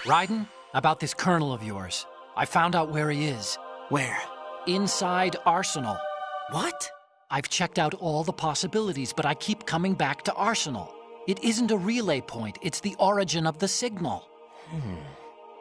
Raiden, about this colonel of yours. I found out where he is. Where? Inside Arsenal. What? I've checked out all the possibilities, but I keep coming back to Arsenal. It isn't a relay point, it's the origin of the signal.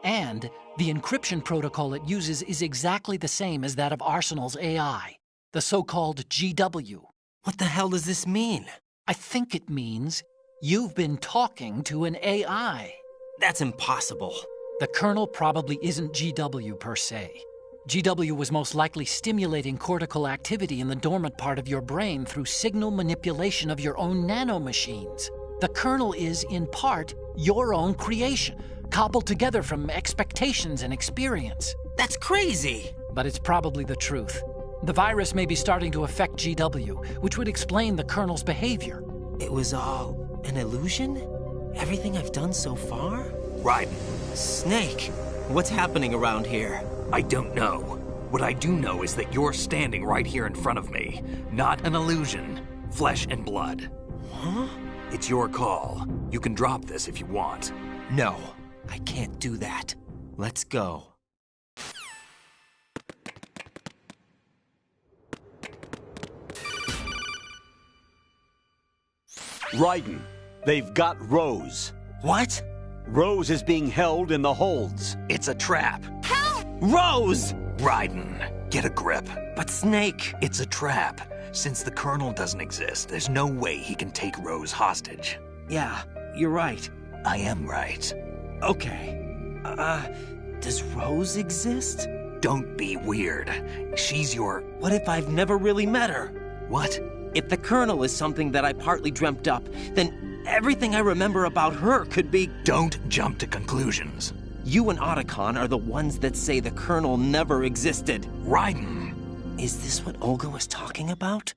And the encryption protocol it uses is exactly the same as that of Arsenal's AI, the so-called GW. What the hell does this mean? I think it means you've been talking to an AI. That's impossible. The kernel probably isn't GW per se. GW was most likely stimulating cortical activity in the dormant part of your brain through signal manipulation of your own nanomachines. The kernel is, in part, your own creation, cobbled together from expectations and experience. That's crazy! But it's probably the truth. The virus may be starting to affect GW, which would explain the kernel's behavior. It was all an illusion? Everything I've done so far? Raiden, Snake, what's happening around here? I don't know. What I do know is that you're standing right here in front of me. Not an illusion. Flesh and blood. Huh? It's your call. You can drop this if you want. No, I can't do that. Let's go. Raiden, they've got Rose. What? Rose is being held in the holds. It's a trap. Rose! Raiden, get a grip. But Snake... It's a trap. Since the Colonel doesn't exist, there's no way he can take Rose hostage. Yeah, you're right. I am right. Okay. Does Rose exist? Don't be weird. She's your... What if I've never really met her? What? If the Colonel is something that I partly dreamt up, then everything I remember about her could be... Don't jump to conclusions. You and Otacon are the ones that say the Colonel never existed. Raiden! Is this what Olga was talking about?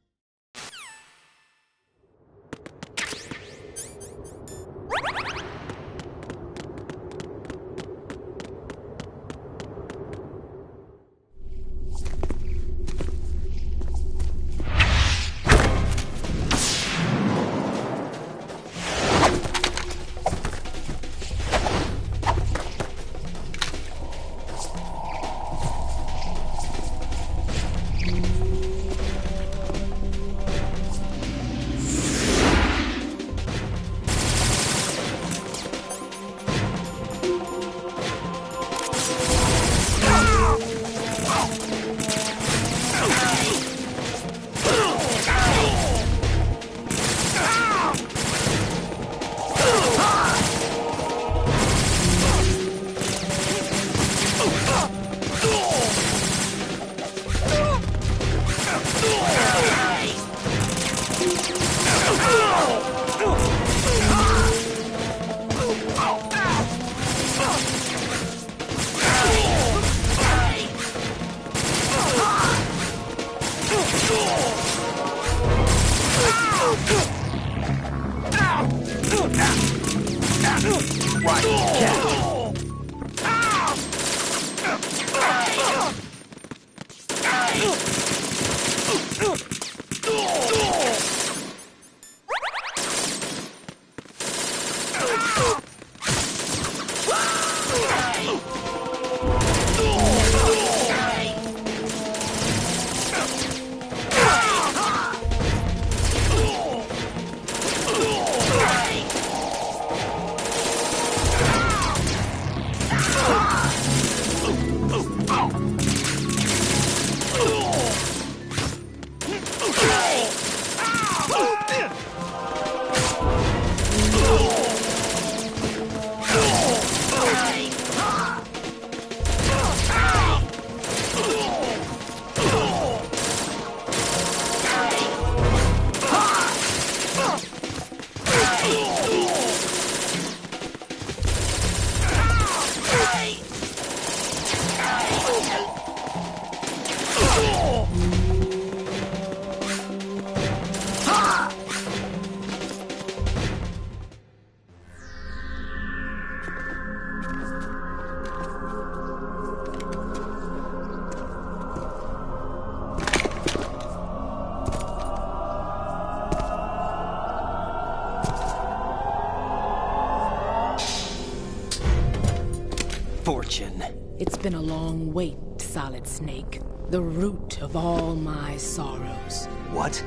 long wait, Solid Snake. The root of all my sorrows. What?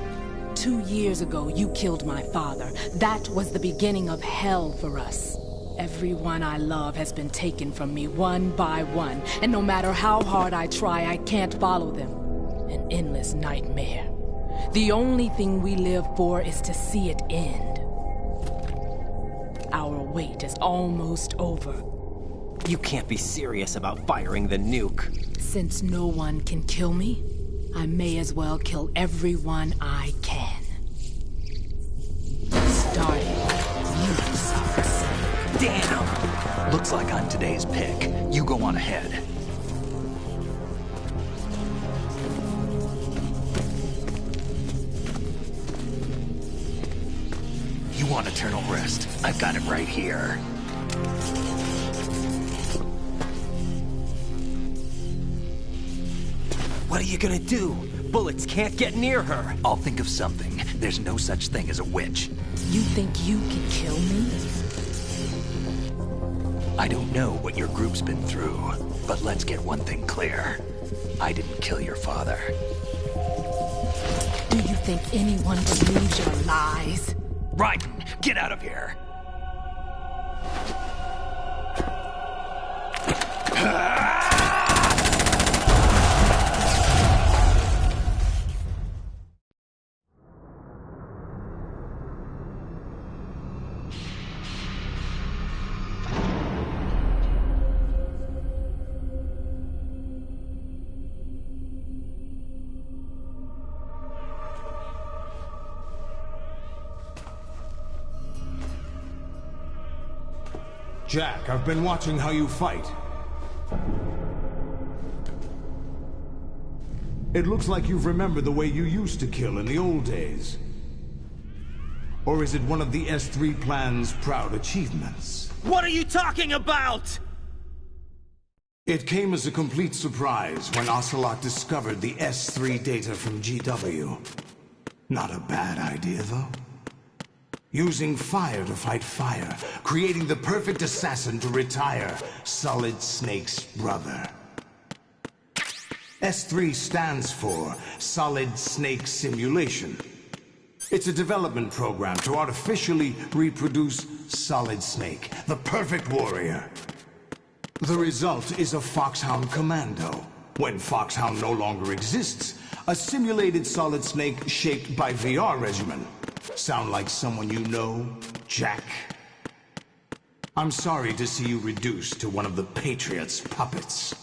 2 years ago, you killed my father. That was the beginning of hell for us. Everyone I love has been taken from me one by one, and no matter how hard I try, I can't follow them. An endless nightmare. The only thing we live for is to see it end. Our wait is almost over. You can't be serious about firing the nuke. Since no one can kill me, I may as well kill everyone I can. Starting you, Solid Snake. Damn! Looks like I'm today's pick. You go on ahead. You want eternal rest? I've got it right here. What are you gonna do? Bullets can't get near her. I'll think of something. There's no such thing as a witch. You think you can kill me? I don't know what your group's been through, but let's get one thing clear. I didn't kill your father. Do you think anyone believes your lies? Raiden, get out of here! Jack, I've been watching how you fight. It looks like you've remembered the way you used to kill in the old days. Or is it one of the S3 plan's proud achievements? What are you talking about? It came as a complete surprise when Ocelot discovered the S3 data from GW. Not a bad idea, though. Using fire to fight fire, creating the perfect assassin to retire Solid Snake's brother. S3 stands for Solid Snake Simulation. It's a development program to artificially reproduce Solid Snake, the perfect warrior. The result is a Foxhound Commando. When Foxhound no longer exists, a simulated Solid Snake shaped by VR regimen. Sound like someone you know, Jack? I'm sorry to see you reduced to one of the Patriots' puppets.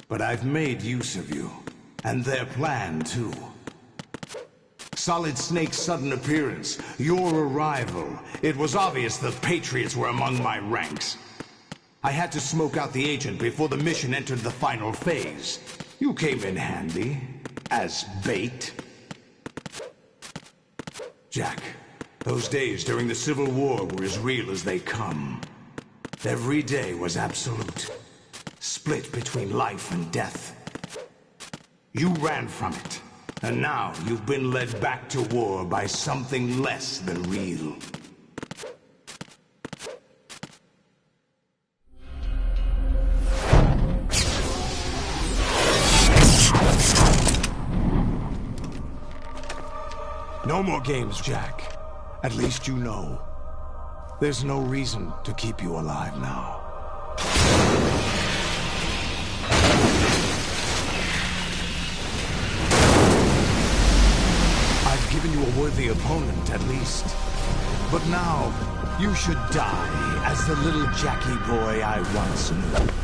But I've made use of you, and their plan too. Solid Snake's sudden appearance, your arrival, it was obvious the Patriots were among my ranks. I had to smoke out the agent before the mission entered the final phase. You came in handy, as bait. Jack, those days during the Civil War were as real as they come. Every day was absolute, split between life and death. You ran from it, and now you've been led back to war by something less than real. No more games, Jack. At least you know. There's no reason to keep you alive now. I've given you a worthy opponent, at least. But now, you should die as the little Jackie boy I once knew.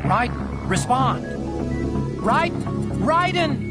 Raiden, respond! Raiden!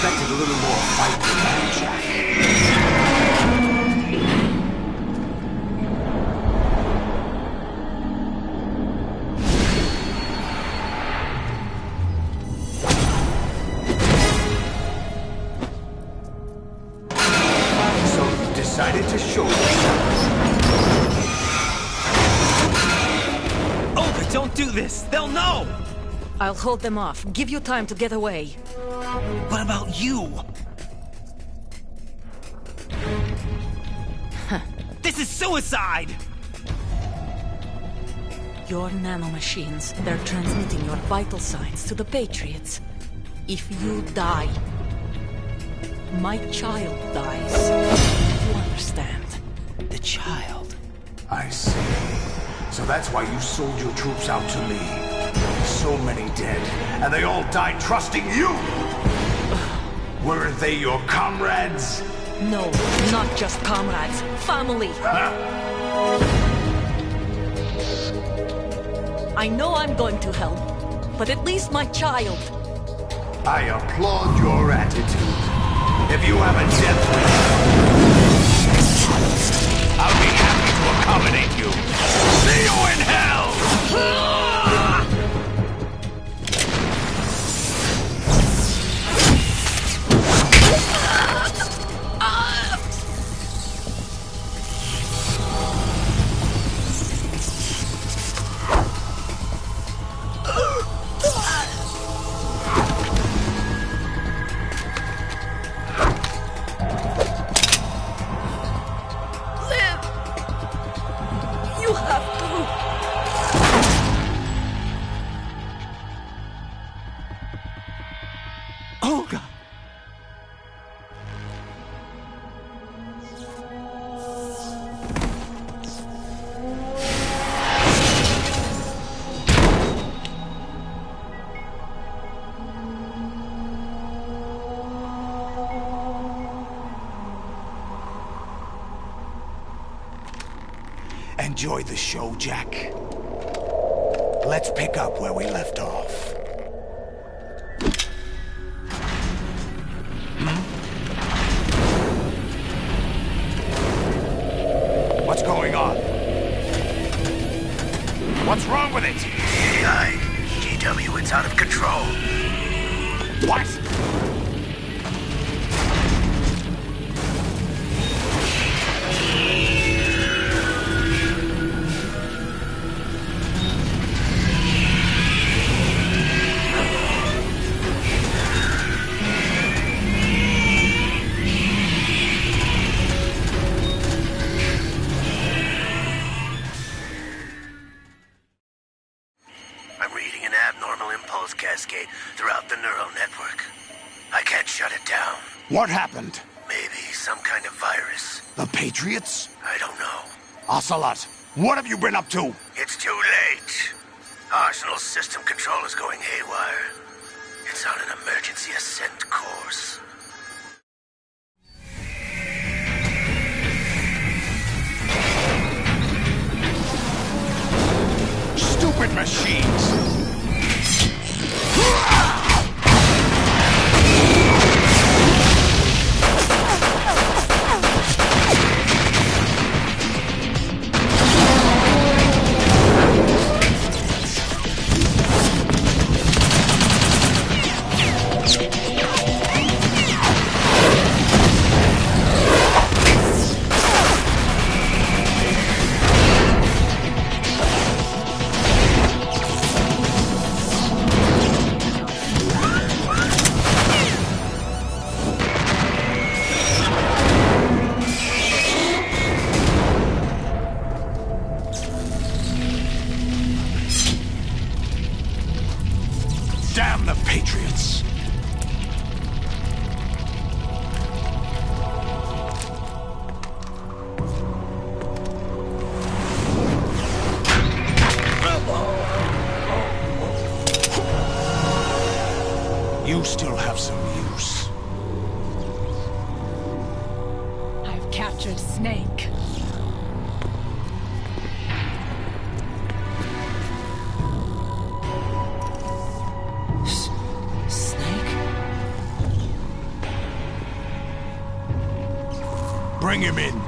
expected a little more fight than that, Jack. So you decided to show yourself. Olga, don't do this! They'll know! I'll hold them off. Give you time to get away. What about you? This is suicide! Your nanomachines, they're transmitting your vital signs to the Patriots. If you die, my child dies. You understand? The child. I see. So that's why you sold your troops out to me. So many dead, and they all died trusting you! Weren't they your comrades? No, not just comrades. Family. I know I'm going to hell, but at least my child. I applaud your attitude. If you have a death wish, I'll be happy to accommodate you. See you in hell! You have to. Olga! Enjoy the show, Jack. Let's pick up where we left off. What's going on? What's wrong with it? GW, it's out of control. What? Cascade throughout the neural network. I can't shut it down. What happened? Maybe some kind of virus. The Patriots? I don't know. Ocelot, what have you been up to? It's too late. Arsenal's system control is going haywire. It's on an emergency ascent course. Stupid machines! Damn the Patriots! You still have some use. I've captured Snake. Bring him in.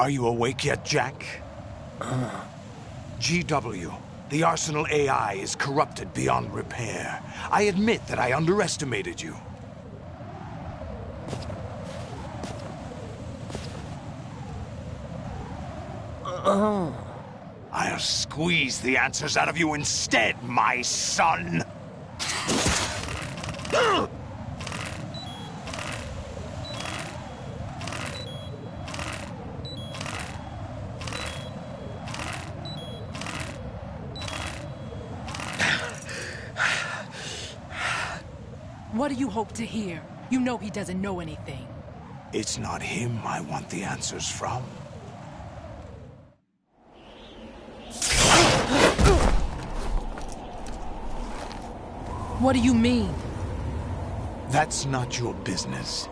Are you awake yet, Jack? GW, the Arsenal AI is corrupted beyond repair. I admit that I underestimated you. I'll squeeze the answers out of you instead, my son! What do you hope to hear? You know he doesn't know anything. It's not him I want the answers from. What do you mean? That's not your business.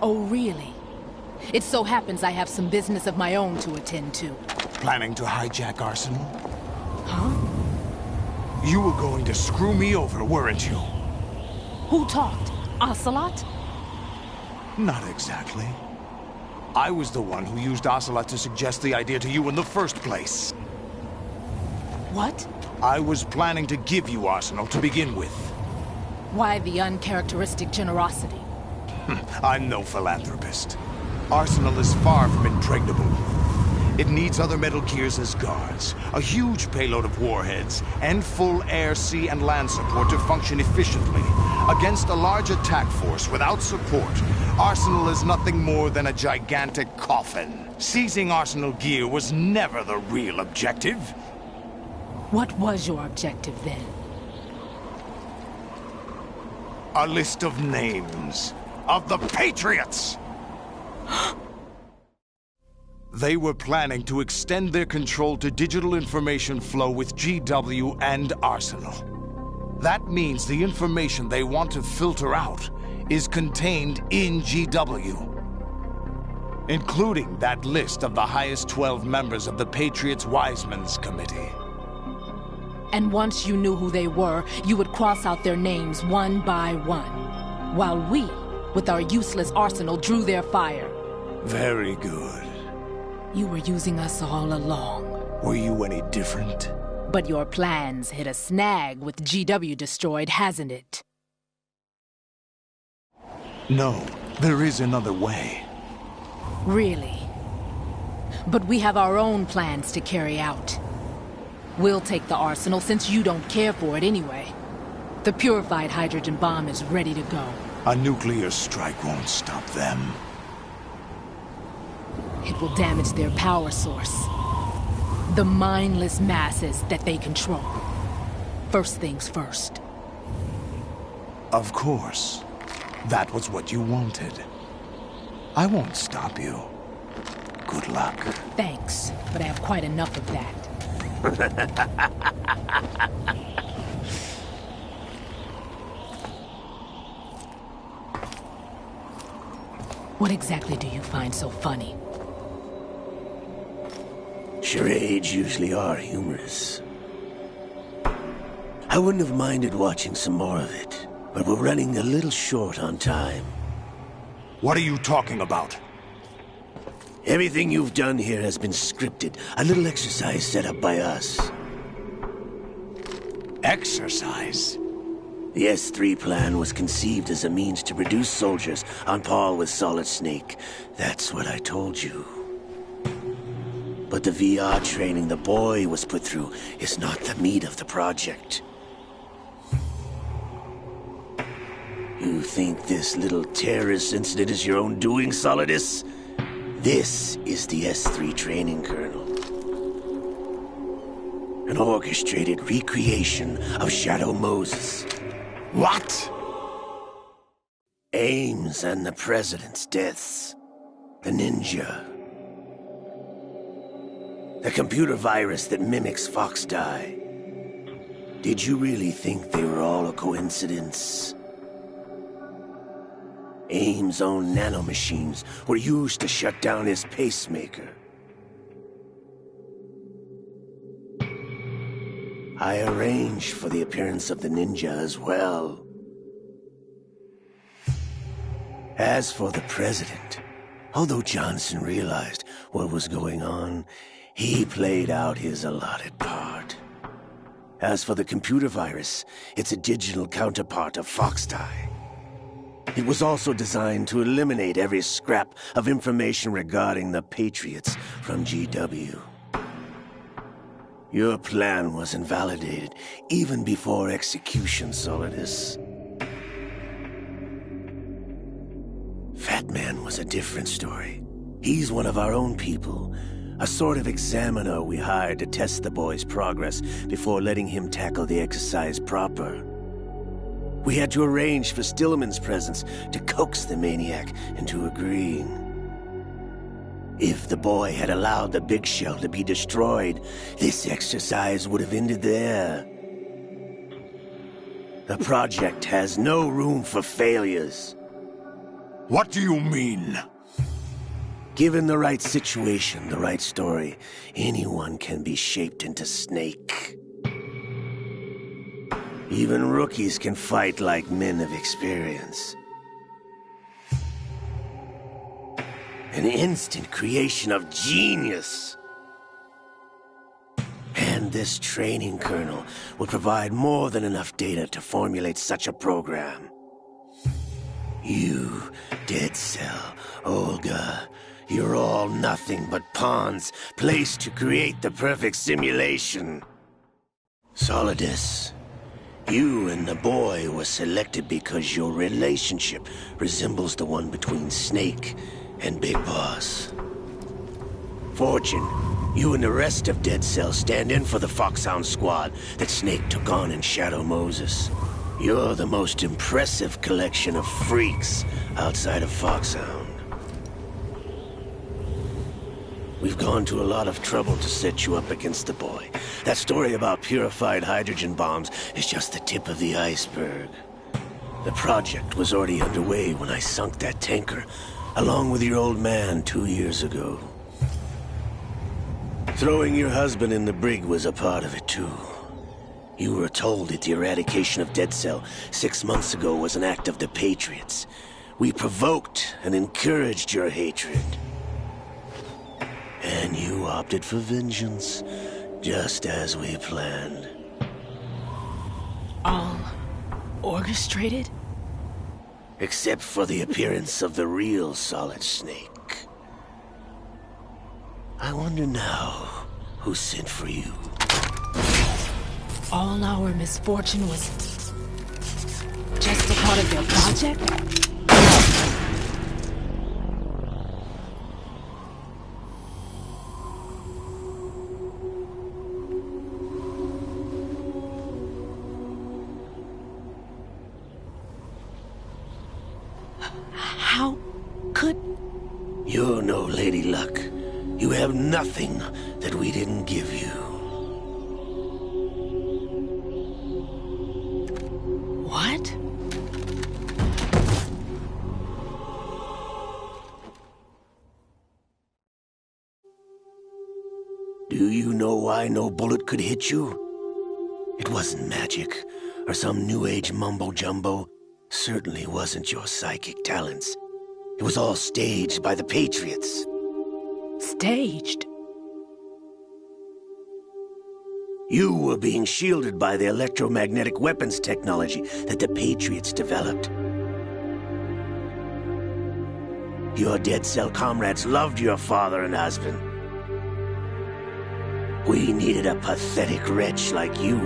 Oh, really? It so happens I have some business of my own to attend to. Planning to hijack Arsenal? Huh? You were going to screw me over, weren't you? Who talked? Ocelot? Not exactly. I was the one who used Ocelot to suggest the idea to you in the first place. What? I was planning to give you Arsenal to begin with. Why the uncharacteristic generosity? I'm no philanthropist. Arsenal is far from impregnable. It needs other Metal Gears as guards, a huge payload of warheads, and full air, sea, and land support to function efficiently. Against a large attack force without support, Arsenal is nothing more than a gigantic coffin. Seizing Arsenal gear was never the real objective. What was your objective then? A list of names of the Patriots! They were planning to extend their control to digital information flow with GW and Arsenal. That means the information they want to filter out is contained in GW, including that list of the highest 12 members of the Patriots Wiseman's Committee. And once you knew who they were, you would cross out their names one by one, while we, with our useless arsenal, drew their fire. Very good. You were using us all along. Were you any different? But your plans hit a snag with GW destroyed, hasn't it? No, there is another way. Really? But we have our own plans to carry out. We'll take the arsenal since you don't care for it anyway. The purified hydrogen bomb is ready to go. A nuclear strike won't stop them. It will damage their power source. The mindless masses that they control. First things first. Of course. That was what you wanted. I won't stop you. Good luck. Thanks, but I have quite enough of that. What exactly do you find so funny? Charades usually are humorous. I wouldn't have minded watching some more of it, but we're running a little short on time. What are you talking about? Everything you've done here has been scripted. A little exercise set up by us. Exercise? The S3 plan was conceived as a means to produce soldiers on par with Solid Snake. That's what I told you. But the VR training the boy was put through is not the meat of the project. You think this little terrorist incident is your own doing, Solidus? This is the S3 training kernel. An orchestrated recreation of Shadow Moses. What? Ames and the President's deaths. The ninja. The computer virus that mimics Foxdie. Did you really think they were all a coincidence? Ames' own nanomachines were used to shut down his pacemaker. I arranged for the appearance of the ninja as well. As for the President, although Johnson realized what was going on, he played out his allotted part. As for the computer virus, it's a digital counterpart of Foxdie. It was also designed to eliminate every scrap of information regarding the Patriots from GW. Your plan was invalidated even before execution, Solidus. Fat Man was a different story. He's one of our own people, a sort of examiner we hired to test the boy's progress before letting him tackle the exercise proper. We had to arrange for Stillman's presence to coax the maniac into agreeing. If the boy had allowed the big shell to be destroyed, this exercise would have ended there. The project has no room for failures. What do you mean? Given the right situation, the right story, anyone can be shaped into Snake. Even rookies can fight like men of experience. An instant creation of genius. And this training kernel will provide more than enough data to formulate such a program. You, Dead Cell, Olga, you're all nothing but pawns placed to create the perfect simulation. Solidus, you and the boy were selected because your relationship resembles the one between Snake and Big Boss. Fortune, you and the rest of Dead Cell stand in for the Foxhound squad that Snake took on in Shadow Moses. You're the most impressive collection of freaks outside of Foxhound. We've gone to a lot of trouble to set you up against the boy. That story about purified hydrogen bombs is just the tip of the iceberg. The project was already underway when I sunk that tanker, along with your old man 2 years ago. Throwing your husband in the brig was a part of it too. You were told that the eradication of Dead Cell 6 months ago was an act of the Patriots. We provoked and encouraged your hatred. And you opted for vengeance, just as we planned. All orchestrated? Except for the appearance of the real Solid Snake. I wonder now who sent for you. All our misfortune was just a part of their project? How could... You're no Lady Luck. You have nothing that we didn't give you. What? Do you know why no bullet could hit you? It wasn't magic, or some new age mumbo-jumbo. Certainly wasn't your psychic talents. It was all staged by the Patriots. Staged? You were being shielded by the electromagnetic weapons technology that the Patriots developed. Your Dead Cell comrades loved your father and husband. We needed a pathetic wretch like you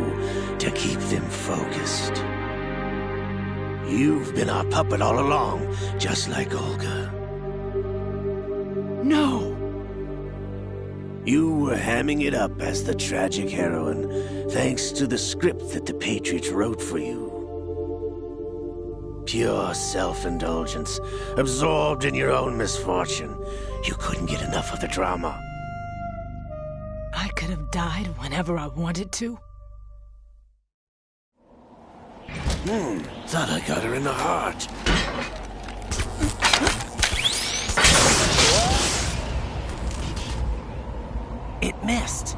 to keep them focused. You've been our puppet all along, just like Olga. No! You were hamming it up as the tragic heroine, thanks to the script that the Patriots wrote for you. Pure self-indulgence, absorbed in your own misfortune. You couldn't get enough of the drama. I could have died whenever I wanted to. Thought I got her in the heart. It missed.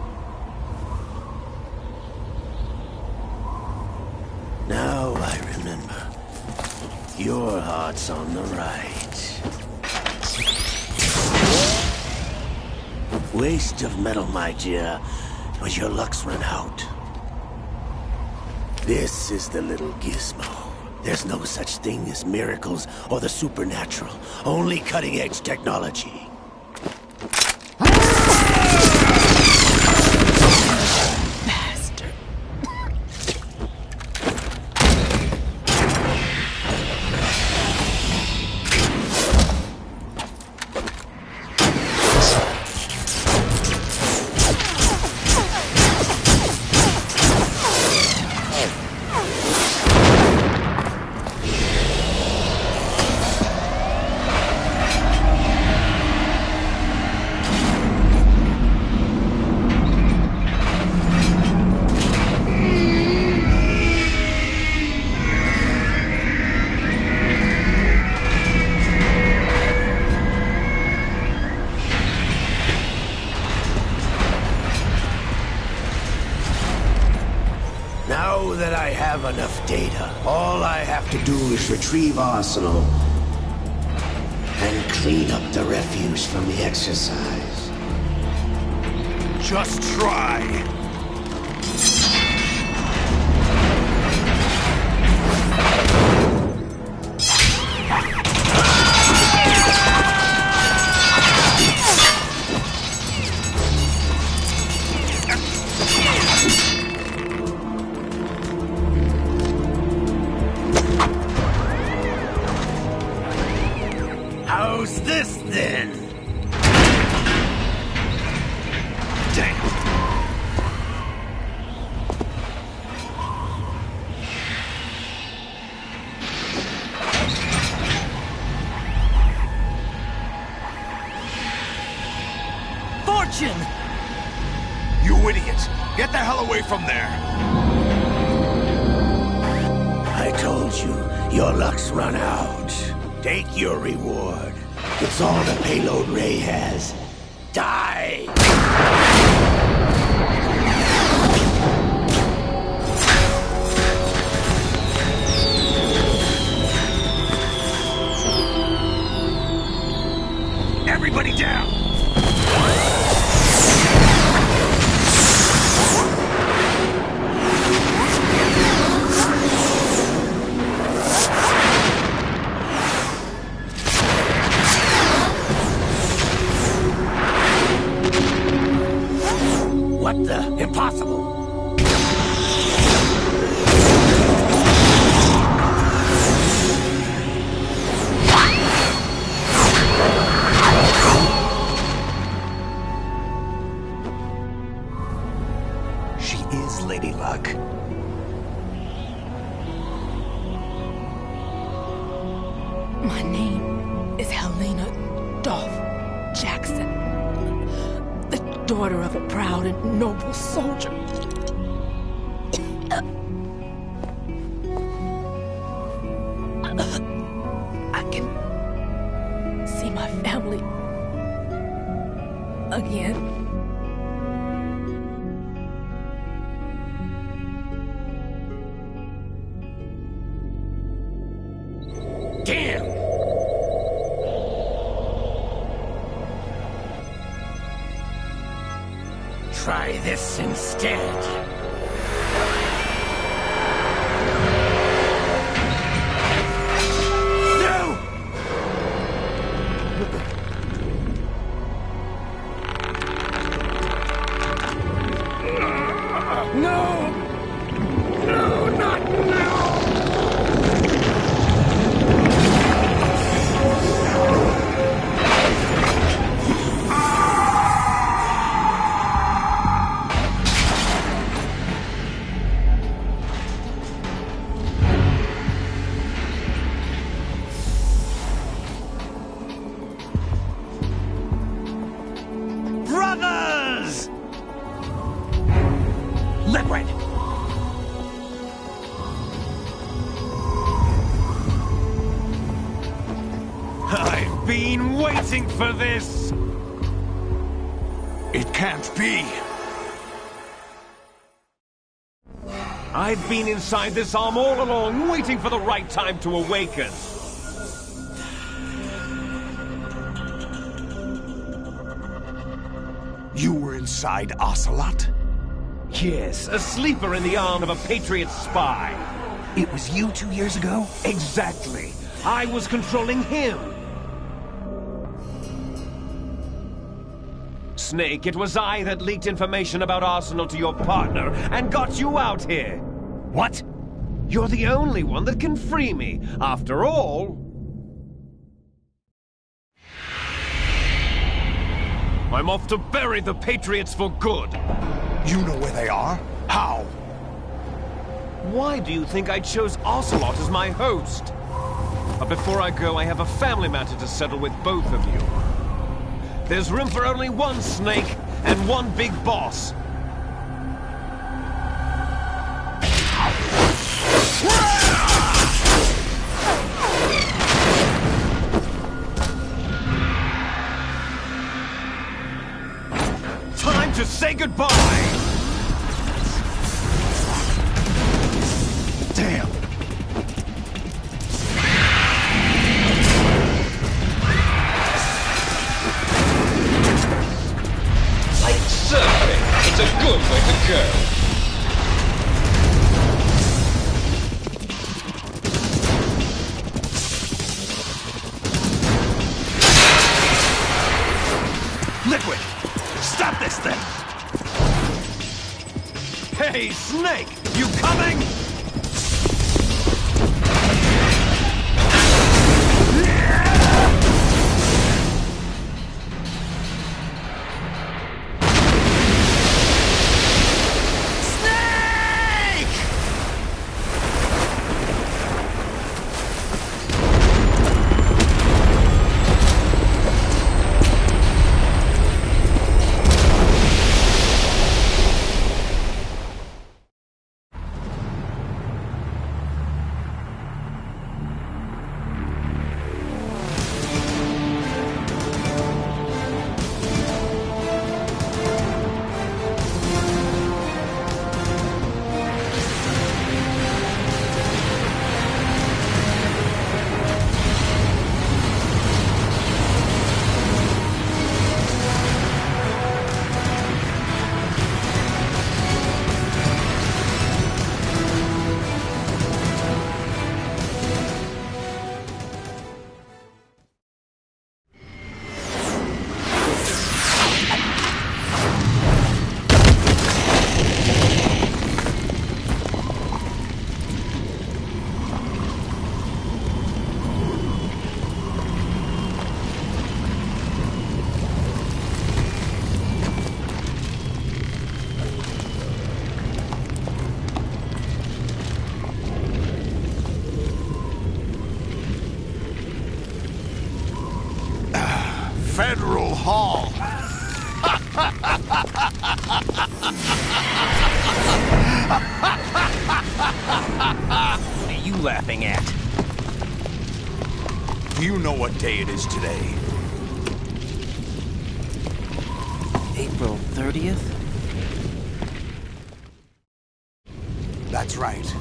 Now I remember. Your heart's on the right. Waste of metal, my dear, but your luck's run out. This is the little gizmo. There's no such thing as miracles or the supernatural, only cutting-edge technology. Now that I have enough data, all I have to do is retrieve Arsenal and clean up the refuse from the exercise. Just try. How's this then? Damn. Fortune! You idiot! Get the hell away from there! I told you, your luck's run out. Take your reward. It's all the payload Ray has. Die! Everybody down! What the? Impossible! She is Lady Luck. My name is Helena Dolph Jackson, the daughter of a proud and noble soldier. I can see my family again. Damn! Try this instead. No! No! No, not now! Brothers! Liquid! I've been waiting for this! It can't be! I've been inside this arm all along, waiting for the right time to awaken. You were inside Ocelot? Yes, a sleeper in the arm of a Patriot spy. It was you 2 years ago? Exactly. I was controlling him. Snake, it was I that leaked information about Arsenal to your partner and got you out here. What? You're the only one that can free me. After all... I'm off to bury the Patriots for good. You know where they are? How? Why do you think I chose Ocelot as my host? But before I go, I have a family matter to settle with both of you. There's room for only one Snake and one big boss. Time to say goodbye! Damn! Like surfing, it's a good way to go. Liquid! Stop this thing! Hey, Snake! You coming? Federal Hall. What are you laughing at? Do you know what day it is today? April 30th? That's right.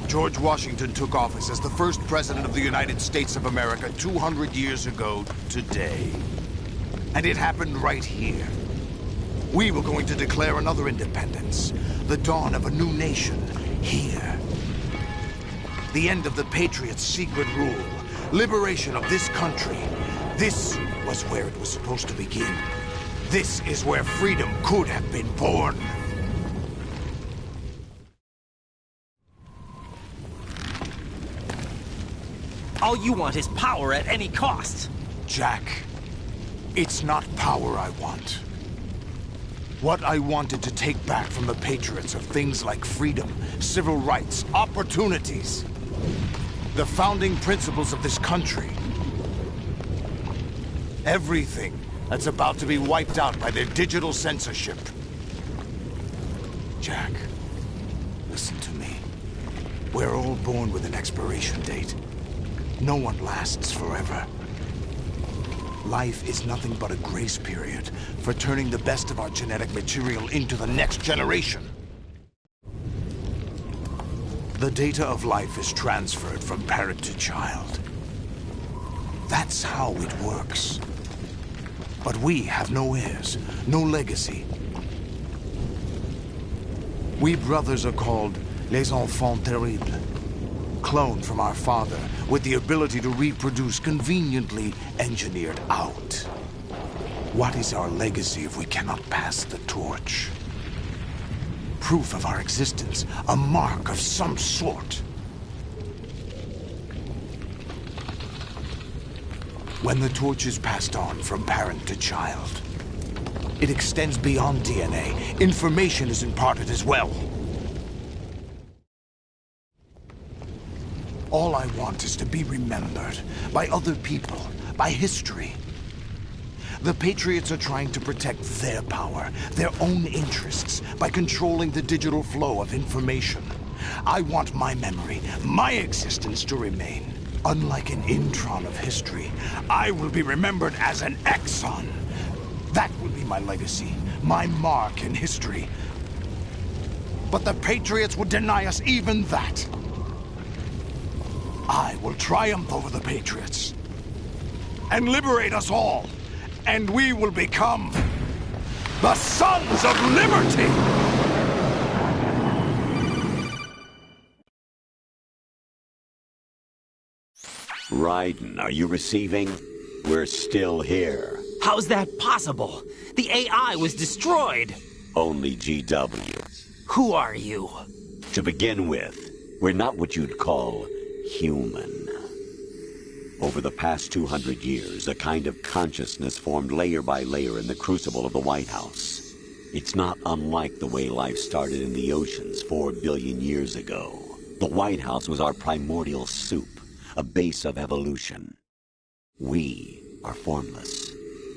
George Washington took office as the first president of the United States of America 200 years ago today. And it happened right here. We were going to declare another independence, the dawn of a new nation, here. The end of the Patriots' secret rule, liberation of this country. This was where it was supposed to begin. This is where freedom could have been born. All you want is power at any cost. Jack, it's not power I want. What I wanted to take back from the Patriots are things like freedom, civil rights, opportunities. The founding principles of this country. Everything that's about to be wiped out by their digital censorship. Jack, listen to me. We're all born with an expiration date. No one lasts forever. Life is nothing but a grace period for turning the best of our genetic material into the next generation. The data of life is transferred from parent to child. That's how it works. But we have no heirs, no legacy. We brothers are called Les Enfants Terribles, cloned from our father, with the ability to reproduce conveniently engineered out. What is our legacy if we cannot pass the torch? Proof of our existence, a mark of some sort. When the torch is passed on from parent to child, it extends beyond DNA. Information is imparted as well. All I want is to be remembered by other people, by history. The Patriots are trying to protect their power, their own interests, by controlling the digital flow of information. I want my memory, my existence to remain. Unlike an intron of history, I will be remembered as an exon. That will be my legacy, my mark in history. But the Patriots would deny us even that. I will triumph over the Patriots and liberate us all, and we will become the Sons of Liberty! Raiden, are you receiving? We're still here. How's that possible? The AI was destroyed. Only GW. Who are you? To begin with, we're not what you'd call human. Over the past 200 years, a kind of consciousness formed layer by layer in the crucible of the White House. It's not unlike the way life started in the oceans 4 billion years ago. The White House was our primordial soup, a base of evolution. We are formless.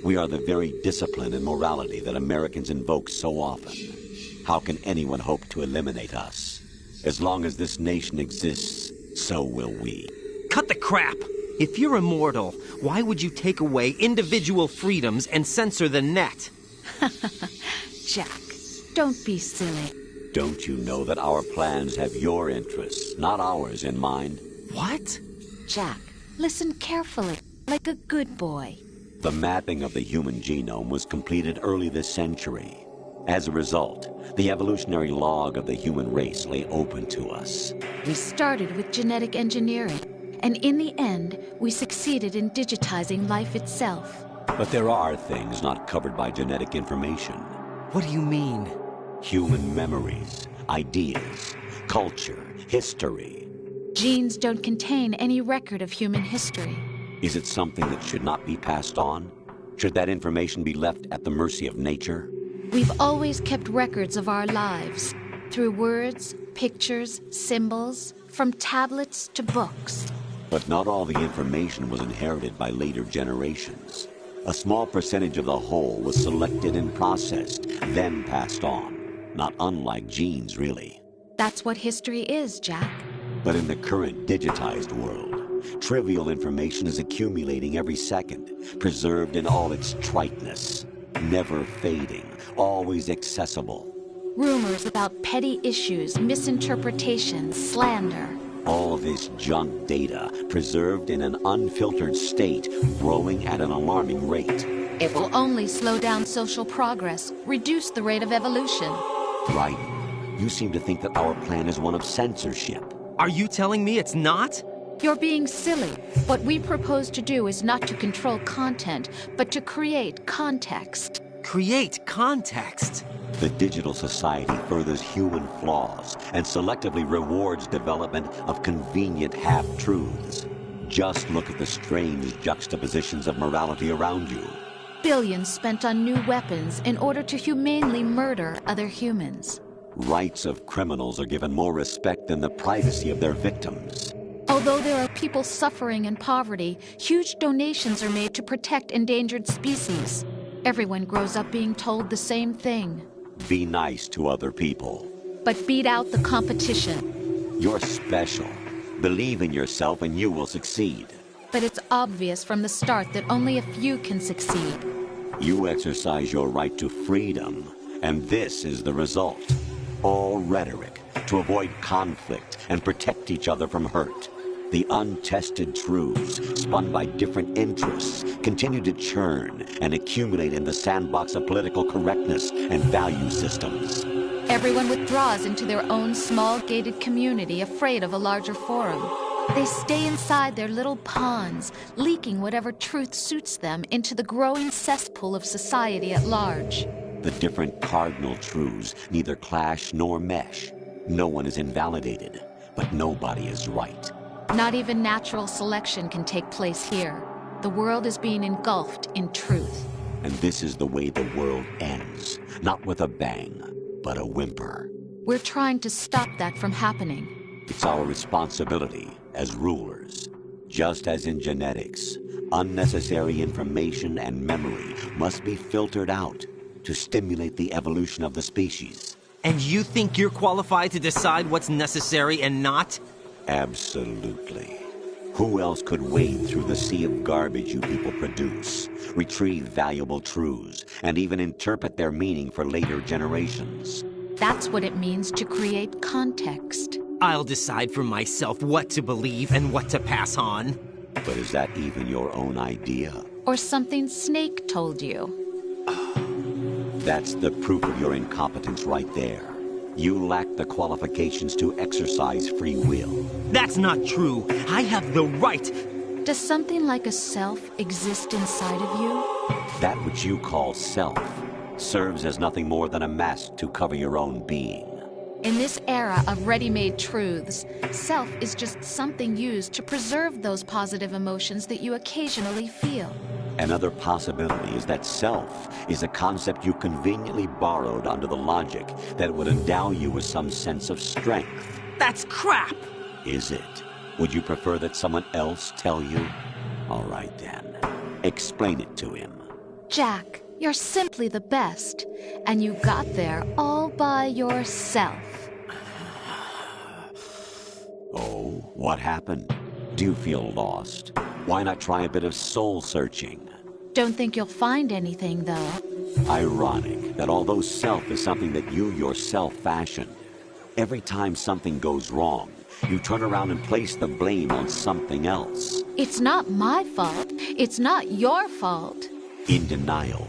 We are the very discipline and morality that Americans invoke so often. How can anyone hope to eliminate us? As long as this nation exists, so will we. Cut the crap! If you're immortal, why would you take away individual freedoms and censor the net? Jack, don't be silly. Don't you know that our plans have your interests, not ours, in mind? What? Jack, listen carefully, like a good boy. The mapping of the human genome was completed early this century. As a result, the evolutionary log of the human race lay open to us. We started with genetic engineering, and in the end, we succeeded in digitizing life itself. But there are things not covered by genetic information. What do you mean? Human memories, ideas, culture, history. Genes don't contain any record of human history. Is it something that should not be passed on? Should that information be left at the mercy of nature? We've always kept records of our lives, through words, pictures, symbols, from tablets to books. But not all the information was inherited by later generations. A small percentage of the whole was selected and processed, then passed on. Not unlike genes, really. That's what history is, Jack. But in the current digitized world, trivial information is accumulating every second, preserved in all its triteness, never fading, always accessible. Rumors about petty issues, misinterpretations, slander. All this junk data, preserved in an unfiltered state, growing at an alarming rate. It will only slow down social progress, reduce the rate of evolution. Right. You seem to think that our plan is one of censorship. Are you telling me it's not? You're being silly. What we propose to do is not to control content, but to create context. Create context? The digital society furthers human flaws and selectively rewards development of convenient half-truths. Just look at the strange juxtapositions of morality around you. Billions spent on new weapons in order to humanely murder other humans. Rights of criminals are given more respect than the privacy of their victims. Although there are people suffering in poverty, huge donations are made to protect endangered species. Everyone grows up being told the same thing. Be nice to other people. But beat out the competition. You're special. Believe in yourself and you will succeed. But it's obvious from the start that only a few can succeed. You exercise your right to freedom, and this is the result. All rhetoric to avoid conflict and protect each other from hurt. The untested truths, spun by different interests, continue to churn and accumulate in the sandbox of political correctness and value systems. Everyone withdraws into their own small gated community, afraid of a larger forum. They stay inside their little ponds, leaking whatever truth suits them into the growing cesspool of society at large. The different cardinal truths neither clash nor mesh. No one is invalidated, but nobody is right. Not even natural selection can take place here. The world is being engulfed in truth. And this is the way the world ends. Not with a bang, but a whimper. We're trying to stop that from happening. It's our responsibility as rulers. Just as in genetics, unnecessary information and memory must be filtered out to stimulate the evolution of the species. And you think you're qualified to decide what's necessary and not? Absolutely. Who else could wade through the sea of garbage you people produce, retrieve valuable truths, and even interpret their meaning for later generations? That's what it means to create context. I'll decide for myself what to believe and what to pass on. But is that even your own idea? Or something Snake told you? That's the proof of your incompetence right there. You lack the qualifications to exercise free will. That's not true. I have the right. Does something like a self exist inside of you? That which you call self serves as nothing more than a mask to cover your own being. In this era of ready-made truths, self is just something used to preserve those positive emotions that you occasionally feel. Another possibility is that self is a concept you conveniently borrowed under the logic that it would endow you with some sense of strength. That's crap! Is it? Would you prefer that someone else tell you? All right then. Explain it to him. Jack, you're simply the best, and you got there all by yourself. Oh, what happened? Do you feel lost? Why not try a bit of soul-searching? Don't think you'll find anything, though. Ironic that although self is something that you yourself fashioned, every time something goes wrong, you turn around and place the blame on something else. It's not my fault. It's not your fault. In denial,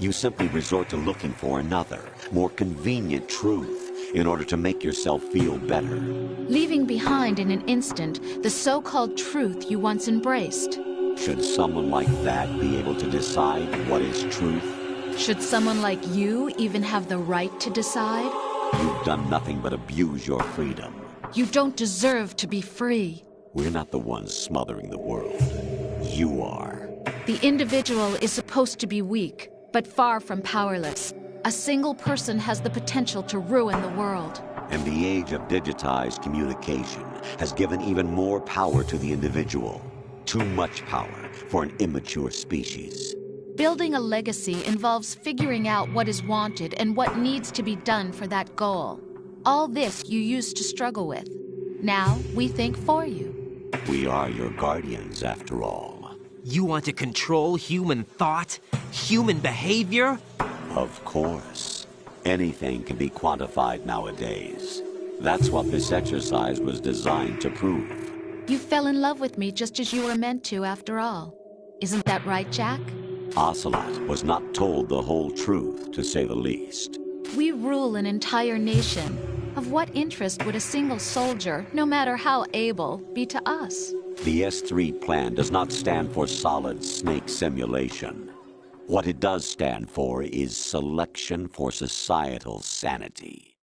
you simply resort to looking for another, more convenient truth in order to make yourself feel better. Leaving behind in an instant the so-called truth you once embraced. Should someone like that be able to decide what is truth? Should someone like you even have the right to decide? You've done nothing but abuse your freedom. You don't deserve to be free. We're not the ones smothering the world. You are. The individual is supposed to be weak, but far from powerless. A single person has the potential to ruin the world. And the age of digitized communication has given even more power to the individual. Too much power for an immature species. Building a legacy involves figuring out what is wanted and what needs to be done for that goal. All this you used to struggle with. Now we think for you. We are your guardians, after all. You want to control human thought? Human behavior? Of course. Anything can be quantified nowadays. That's what this exercise was designed to prove. You fell in love with me just as you were meant to, after all. Isn't that right, Jack? Ocelot was not told the whole truth, to say the least. We rule an entire nation. Of what interest would a single soldier, no matter how able, be to us? The S3 plan does not stand for Solid Snake Simulation. What it does stand for is selection for societal sanity.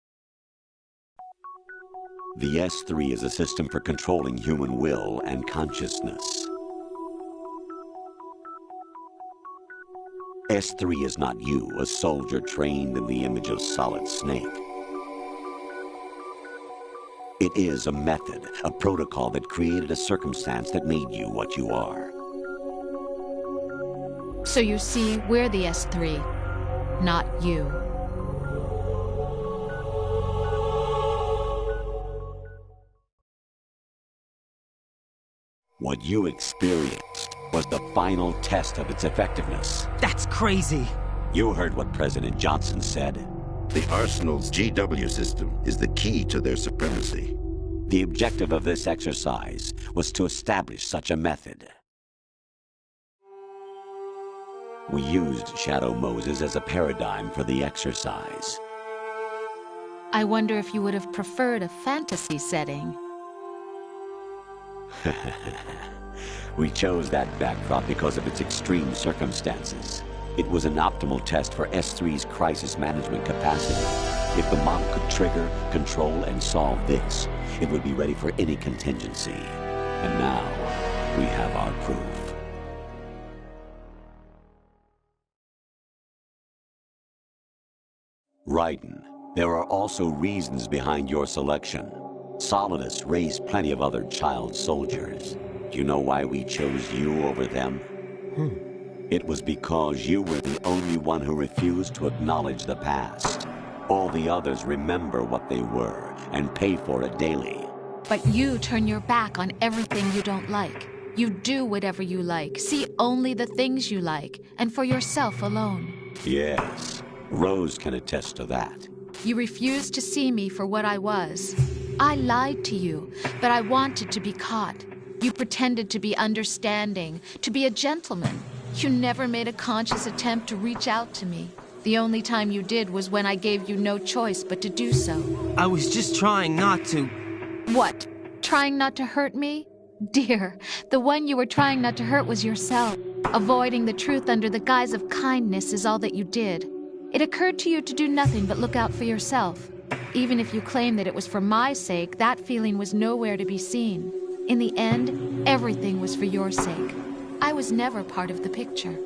The S3 is a system for controlling human will and consciousness. S3 is not you, a soldier trained in the image of Solid Snake. It is a method, a protocol that created a circumstance that made you what you are. So you see, we're the S3, not you. What you experienced was the final test of its effectiveness. That's crazy. You heard what President Johnson said. The Arsenal's GW system is the key to their supremacy. The objective of this exercise was to establish such a method. We used Shadow Moses as a paradigm for the exercise. I wonder if you would have preferred a fantasy setting. We chose that backdrop because of its extreme circumstances. It was an optimal test for S3's crisis management capacity. If the model could trigger, control, and solve this, it would be ready for any contingency. And now, we have our proof. Raiden, there are also reasons behind your selection. Solidus raised plenty of other child soldiers. Do you know why we chose you over them? It was because you were the only one who refused to acknowledge the past. All the others remember what they were and pay for it daily. But you turn your back on everything you don't like. You do whatever you like, see only the things you like, and for yourself alone. Yes, Rose can attest to that. You refused to see me for what I was. I lied to you, but I wanted to be caught. You pretended to be understanding, to be a gentleman. You never made a conscious attempt to reach out to me. The only time you did was when I gave you no choice but to do so. I was just trying not to... What? Trying not to hurt me? Dear, the one you were trying not to hurt was yourself. Avoiding the truth under the guise of kindness is all that you did. It occurred to you to do nothing but look out for yourself. Even if you claim that it was for my sake, that feeling was nowhere to be seen. In the end, everything was for your sake. I was never part of the picture.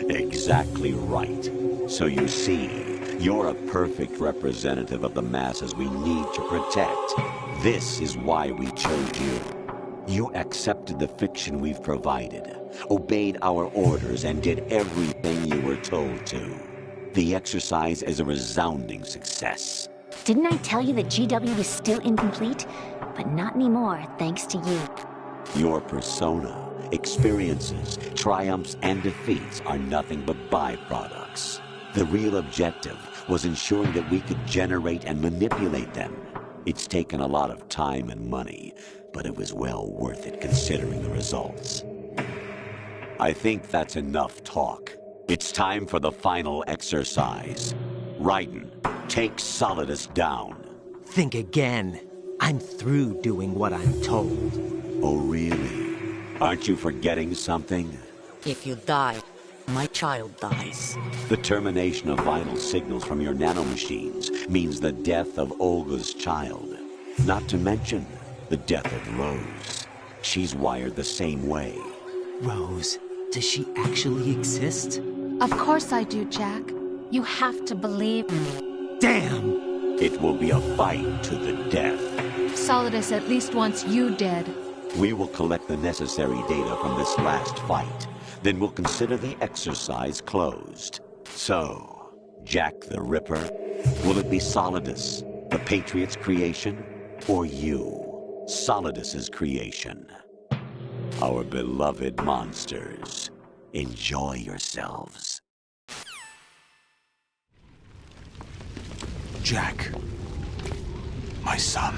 Exactly right. So you see, you're a perfect representative of the masses we need to protect. This is why we chose you. You accepted the fiction we've provided, obeyed our orders, and did everything you were told to. The exercise is a resounding success. Didn't I tell you that GW is still incomplete? But not anymore, thanks to you. Your persona, experiences, triumphs, and defeats are nothing but byproducts. The real objective was ensuring that we could generate and manipulate them. It's taken a lot of time and money, but it was well worth it considering the results. I think that's enough talk. It's time for the final exercise. Raiden, take Solidus down. Think again. I'm through doing what I'm told. Oh, really? Aren't you forgetting something? If you die, my child dies. The termination of vital signals from your nanomachines means the death of Olga's child. Not to mention the death of Rose. She's wired the same way. Rose, does she actually exist? Of course I do, Jack. You have to believe me. Damn! It will be a fight to the death. Solidus at least wants you dead. We will collect the necessary data from this last fight. Then we'll consider the exercise closed. So, Jack the Ripper, will it be Solidus, the Patriot's creation, or you, Solidus's creation? Our beloved monsters, enjoy yourselves. Jack, my son.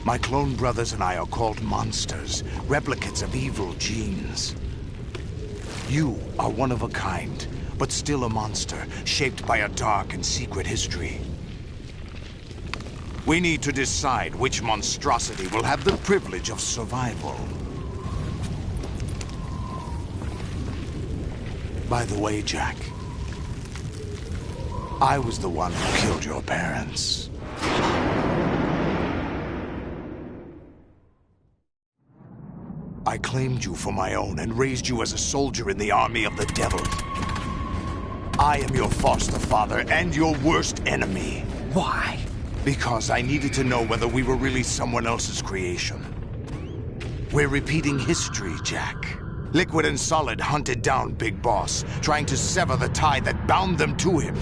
My clone brothers and I are called monsters, replicates of evil genes. You are one of a kind, but still a monster, shaped by a dark and secret history. We need to decide which monstrosity will have the privilege of survival. By the way, Jack, I was the one who killed your parents. I claimed you for my own and raised you as a soldier in the army of the devil. I am your foster father and your worst enemy. Why? Because I needed to know whether we were really someone else's creation. We're repeating history, Jack. Liquid and Solid hunted down Big Boss, trying to sever the tie that bound them to him.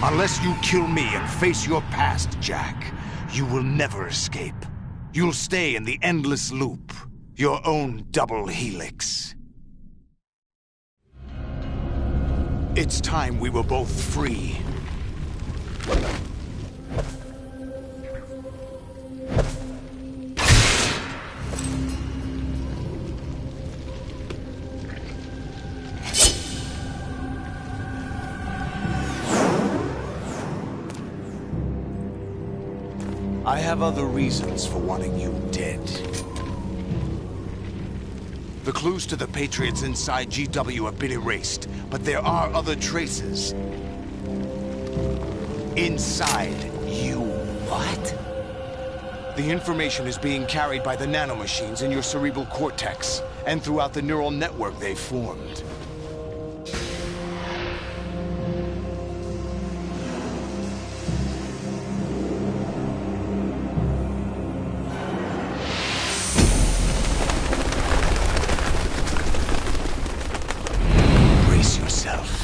Unless you kill me and face your past, Jack, you will never escape. You'll stay in the endless loop. Your own double helix. It's time we were both free. I have other reasons for wanting you dead. The clues to the Patriots inside GW have been erased, but there are other traces. Inside you. What? The information is being carried by the nanomachines in your cerebral cortex, and throughout the neural network they've formed. Brace yourself.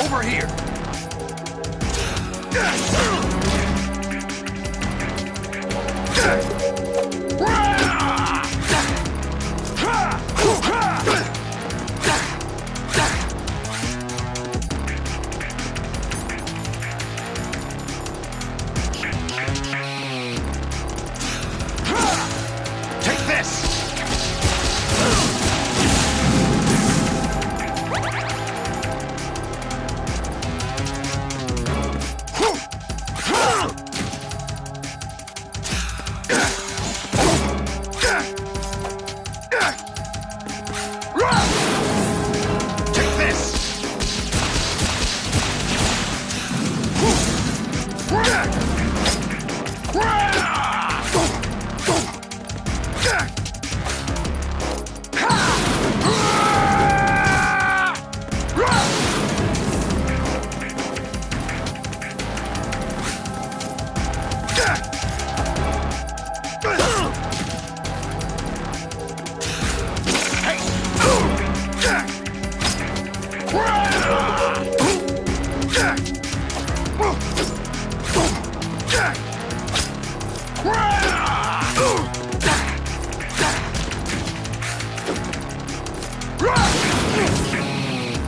Over here! Take this!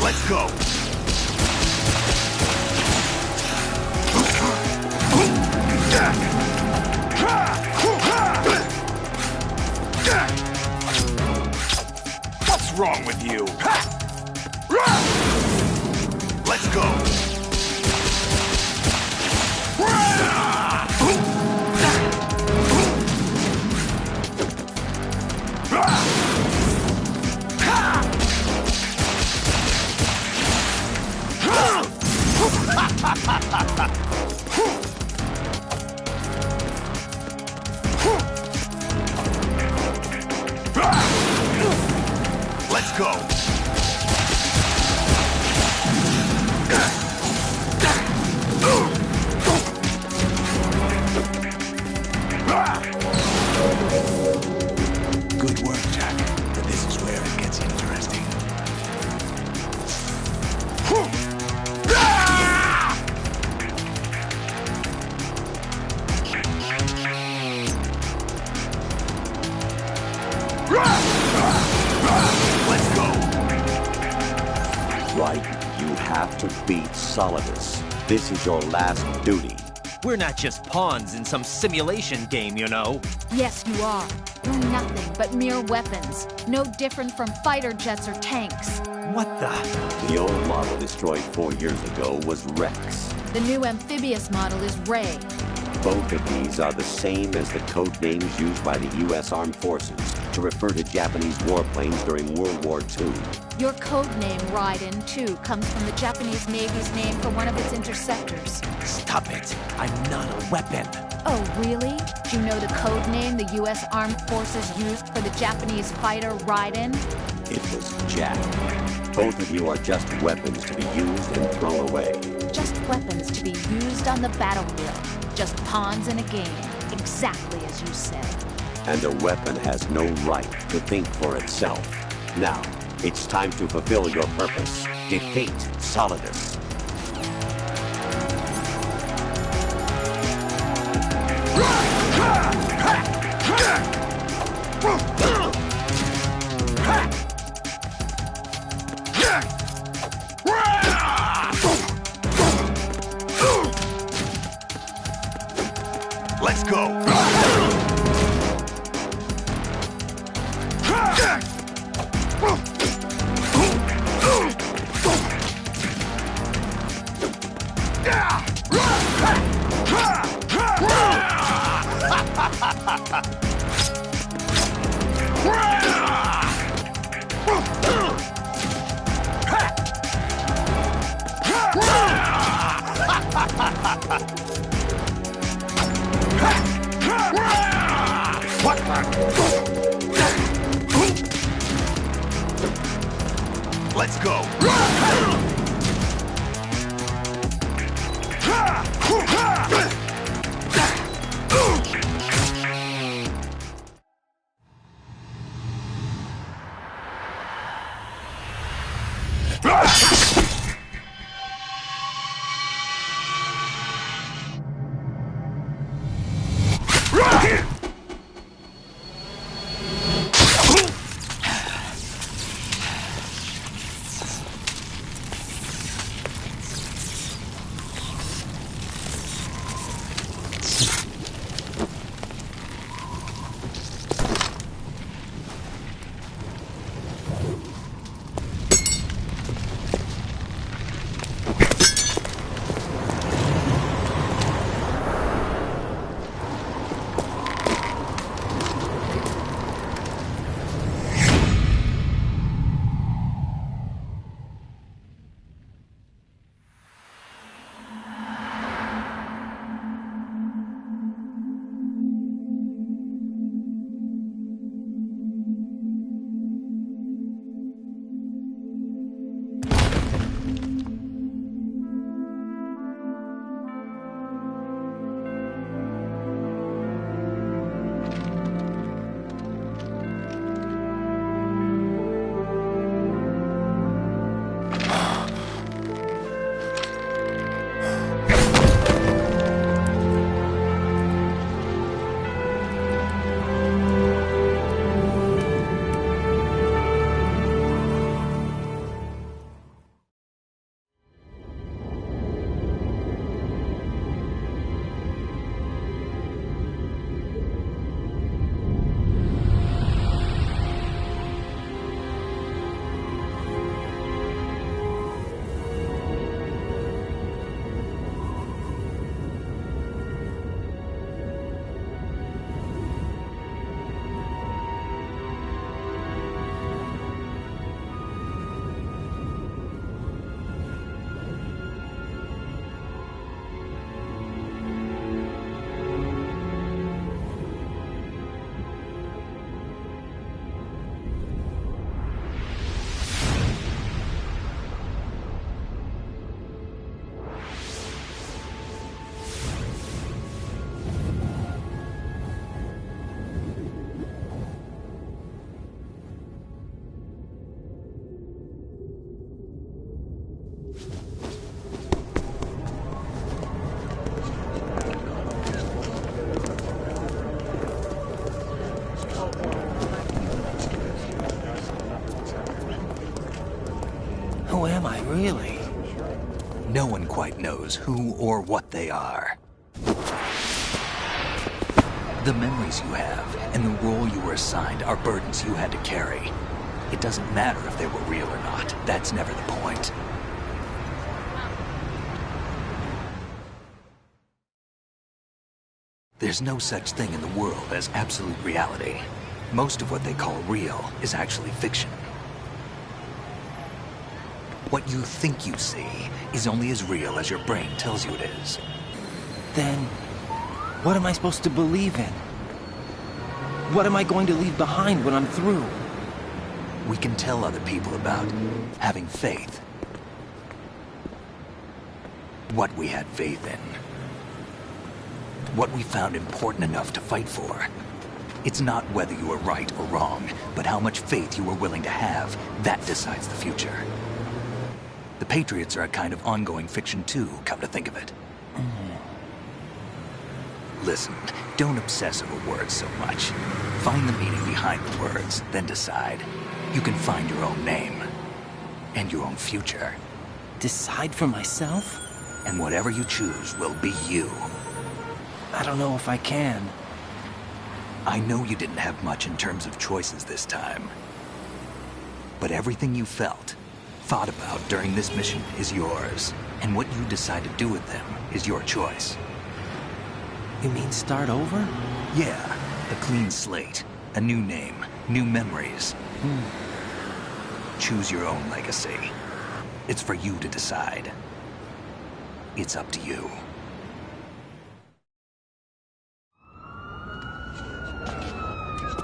Let's go! What's wrong with you? Let's go! Let's go! Good work, Jack. But this is where it gets interesting. Let's go! Right, you have to beat Solidus. This is your last duty. We're not just pawns in some simulation game, you know. Yes, you are. You're nothing but mere weapons. No different from fighter jets or tanks. What the? The old model destroyed 4 years ago was Rex. The new amphibious model is Ray. Both of these are the same as the code names used by the U.S. Armed Forces to refer to Japanese warplanes during World War II. Your code name, Raiden, too, comes from the Japanese Navy's name for one of its interceptors. Stop it. I'm not a weapon. Oh, really? Do you know the code name the U.S. Armed Forces used for the Japanese fighter Raiden? It was Jack. Both of you are just weapons to be used and thrown away. Just weapons to be used on the battlefield. Just pawns in a game. Exactly as you said. And a weapon has no right to think for itself. Now, it's time to fulfill your purpose. Defeat Solidus. Let's go! Let's go! Who am I, really? No one quite knows who or what they are. The memories you have and the role you were assigned are burdens you had to carry. It doesn't matter if they were real or not. That's never the point. There's no such thing in the world as absolute reality. Most of what they call real is actually fiction. What you think you see is only as real as your brain tells you it is. Then, what am I supposed to believe in? What am I going to leave behind when I'm through? We can tell other people about having faith. What we had faith in. What we found important enough to fight for. It's not whether you are right or wrong, but how much faith you are willing to have. That decides the future. The Patriots are a kind of ongoing fiction too, come to think of it. Listen, don't obsess over words so much. Find the meaning behind the words, then decide. You can find your own name. And your own future. Decide for myself? And whatever you choose will be you. I don't know if I can. I know you didn't have much in terms of choices this time. But everything you felt, thought about during this mission is yours. And what you decide to do with them is your choice. You mean start over? Yeah, a clean slate, a new name, new memories. Choose your own legacy. It's for you to decide. It's up to you.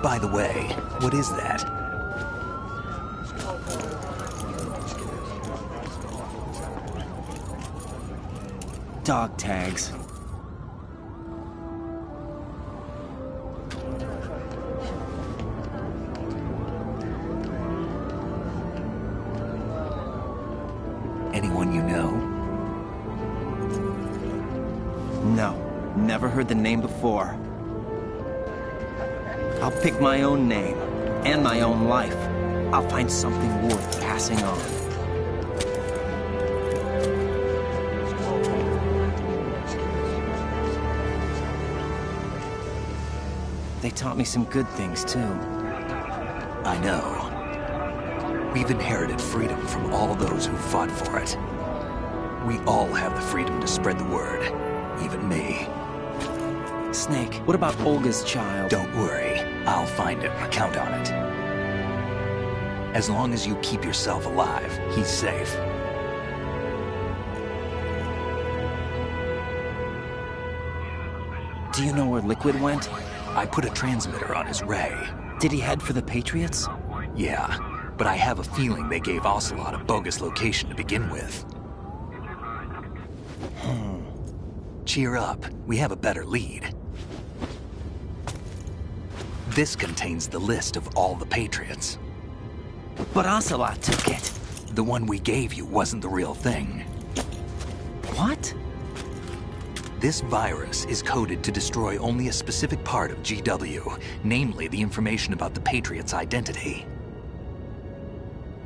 By the way, what is that? Dog tags. Anyone you know? No, never heard the name before. I'll pick my own name, and my own life. I'll find something worth passing on. They taught me some good things, too. I know. We've inherited freedom from all those who fought for it. We all have the freedom to spread the word, even me. Snake, what about Olga's child? Don't worry. I'll find him. Count on it. As long as you keep yourself alive, he's safe. Do you know where Liquid went? I put a transmitter on his ray. Did he head for the Patriots? Yeah, but I have a feeling they gave Ocelot a bogus location to begin with. Cheer up. We have a better lead. This contains the list of all the Patriots. But Ocelot took it. The one we gave you wasn't the real thing. What? This virus is coded to destroy only a specific part of GW, namely the information about the Patriots' identity.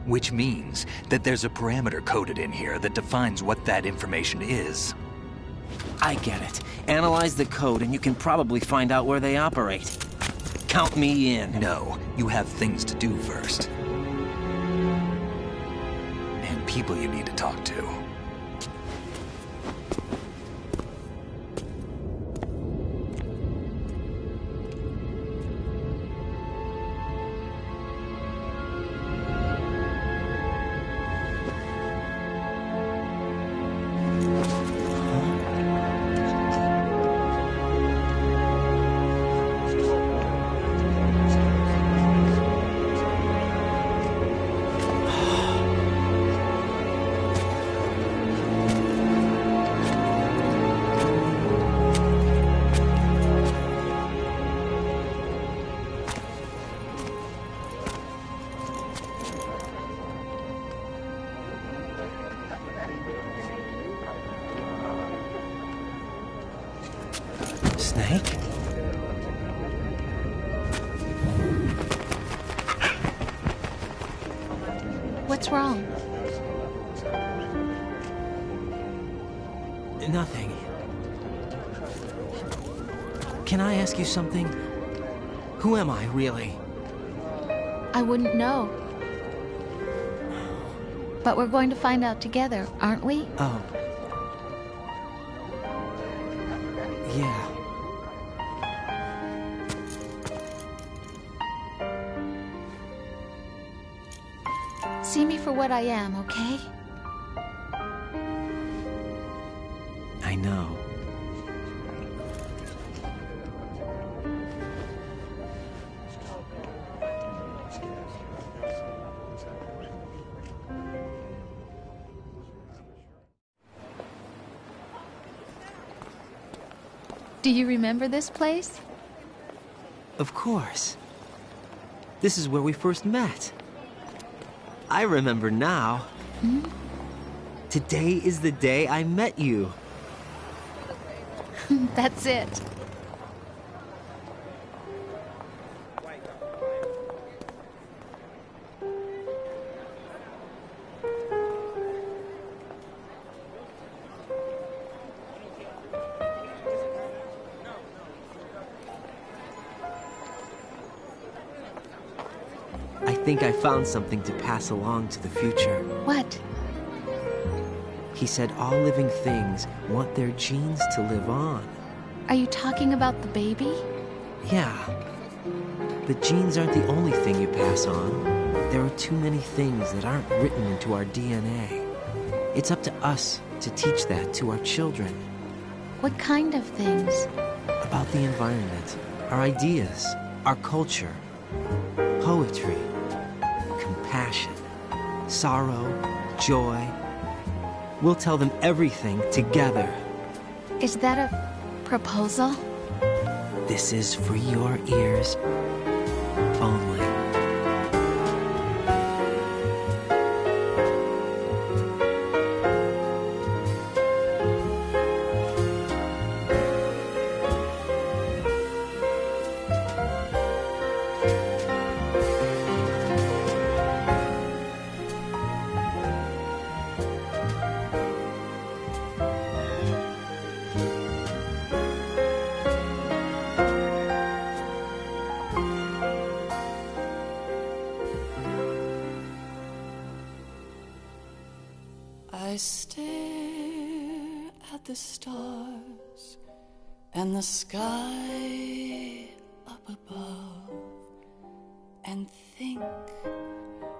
Which means that there's a parameter coded in here that defines what that information is. I get it. Analyze the code and you can probably find out where they operate. Count me in. No, you have things to do first. And people you need to talk to. Snake? What's wrong? Nothing. Can I ask you something? Who am I, really? I wouldn't know. But we're going to find out together, aren't we? Oh. Yeah. See me for what I am, okay? I know. Do you remember this place? Of course. This is where we first met. I remember now. Hmm? Today is the day I met you. That's it. I think I found something to pass along to the future. What? He said all living things want their genes to live on. Are you talking about the baby? Yeah. But genes aren't the only thing you pass on. There are too many things that aren't written into our DNA. It's up to us to teach that to our children. What kind of things? About the environment, our ideas, our culture, poetry, compassion, sorrow, joy. We'll tell them everything together. Is that a proposal? This is for your ears only. I stare at the stars and the sky up above and think,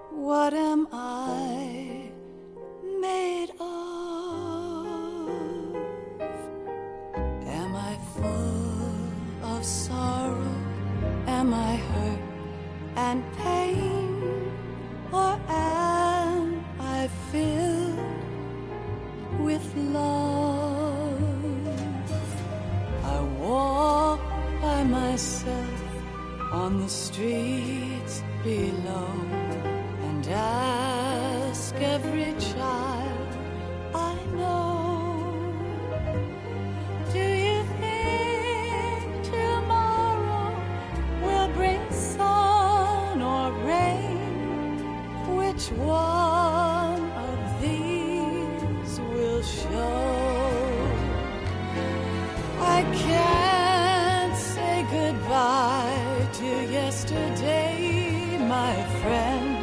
what am I made of? Am I full of sorrow? Am I hurt and pain? Or am I filled with love? I walk by myself on the streets below and ask every child I know, do you think tomorrow will bring sun or rain? Which one of these will show? I can't say goodbye to yesterday, my friend.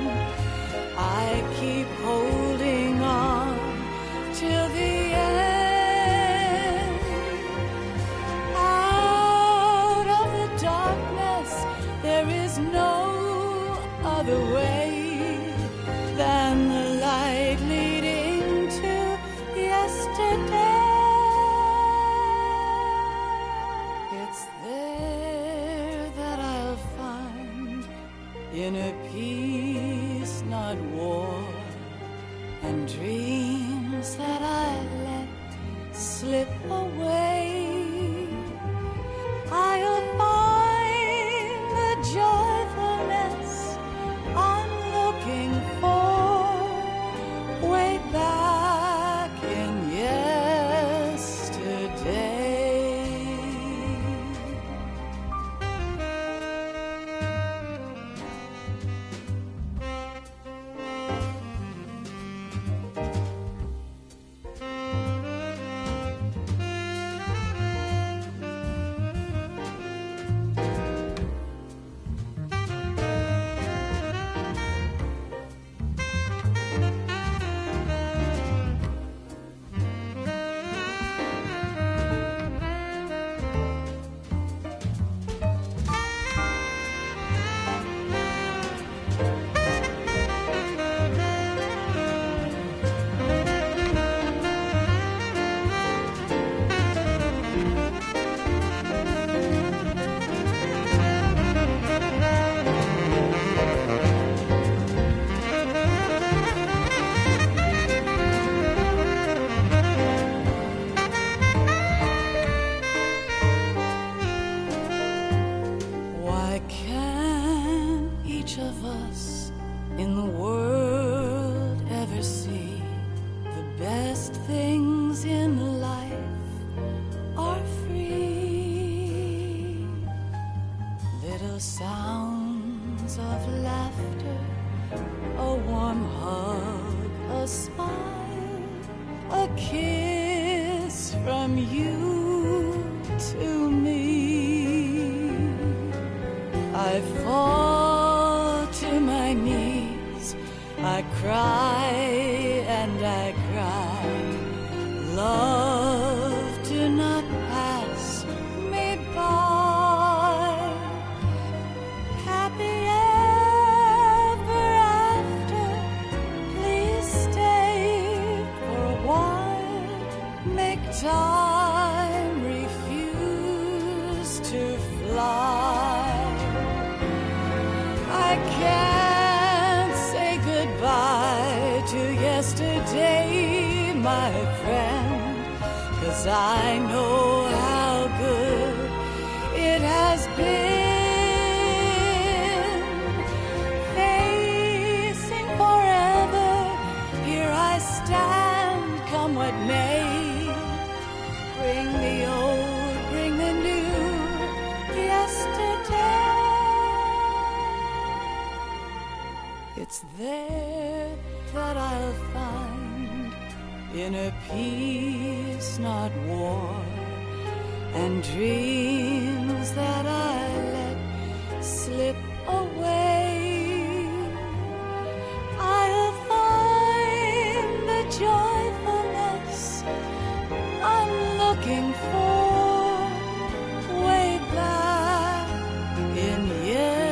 I keep holding on till the end. Out of the darkness, there is no other way than the light leading to yesterday. It's there that I'll find inner peace, not war, and dreams that I let slip away. I'll find the joyfulness I'm looking for way back in yesterday. to me. I fall to my knees, I cry and I cry. Love, do not pass me by. Happy ever after, please stay for a while. Make time, refuse to fly. I can't say goodbye to yesterday, my friend, 'cause I know how good it has been. Facing forever, here I stand, come what may. Bring the old, bring the new, yesterday. It's there that I'll find inner peace, not war, and dreams that I let slip away. I'll find the joyfulness I'm looking for way back in yesterday.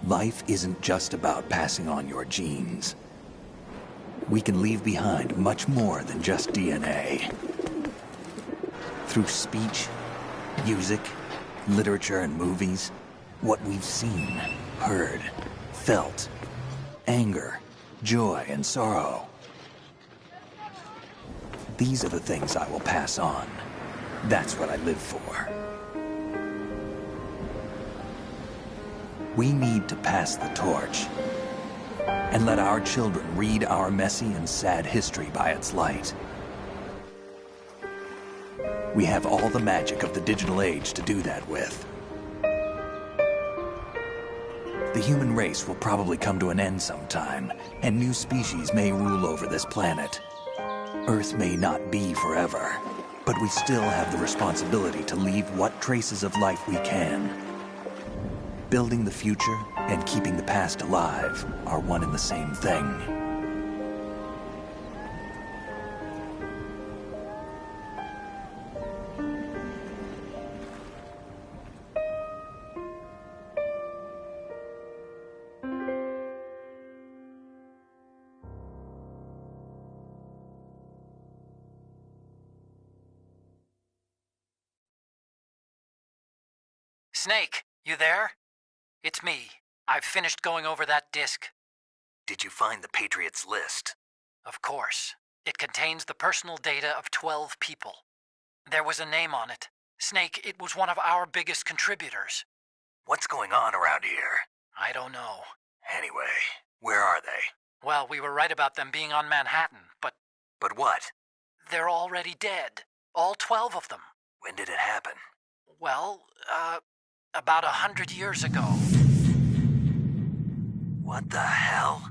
Life isn't just about passing on your genes. We can leave behind much more than just DNA. Through speech, music, literature, and movies, what we've seen, heard, felt, anger, joy, and sorrow. These are the things I will pass on. That's what I live for. We need to pass the torch and let our children read our messy and sad history by its light. We have all the magic of the digital age to do that with. The human race will probably come to an end sometime, and new species may rule over this planet. Earth may not be forever, but we still have the responsibility to leave what traces of life we can. Building the future and keeping the past alive are one and the same thing. Snake, you there? It's me. I've finished going over that disk. Did you find the Patriots list? Of course. It contains the personal data of 12 people. There was a name on it. Snake, it was one of our biggest contributors. What's going on around here? I don't know. Anyway, where are they? Well, we were right about them being on Manhattan, but... But what? They're already dead. All 12 of them. When did it happen? Well, about 100 years ago. What the hell?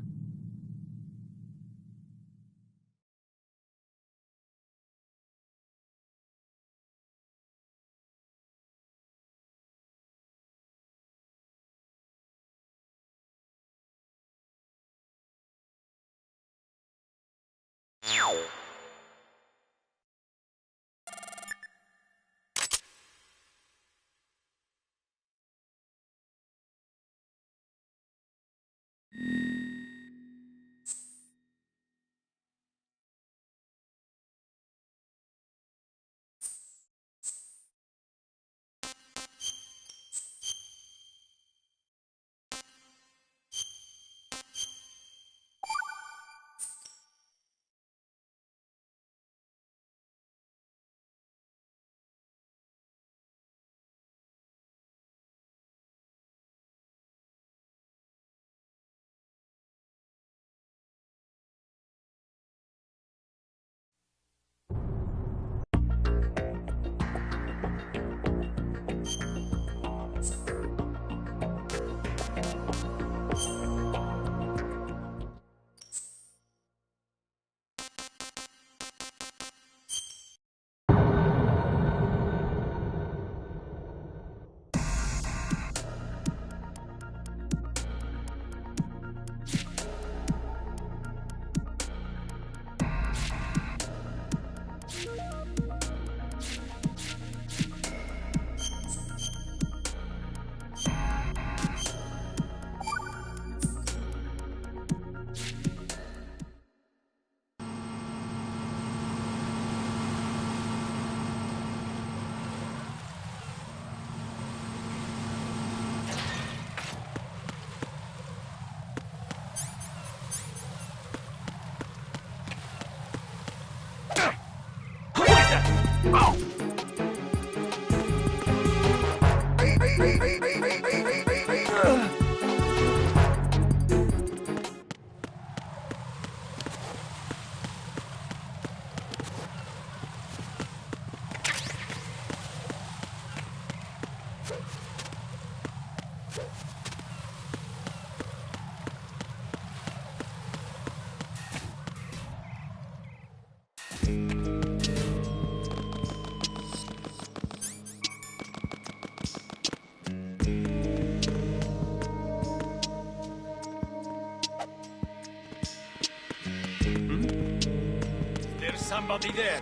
Somebody there.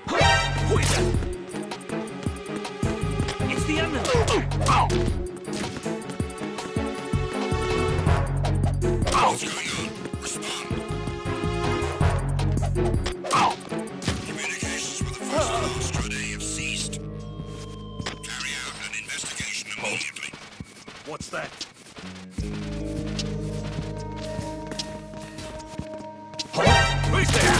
Who is that? It's the enemy. What's going on? Respond. Communications with the First Australia have ceased. Carry out an investigation immediately. What's that? Who's there?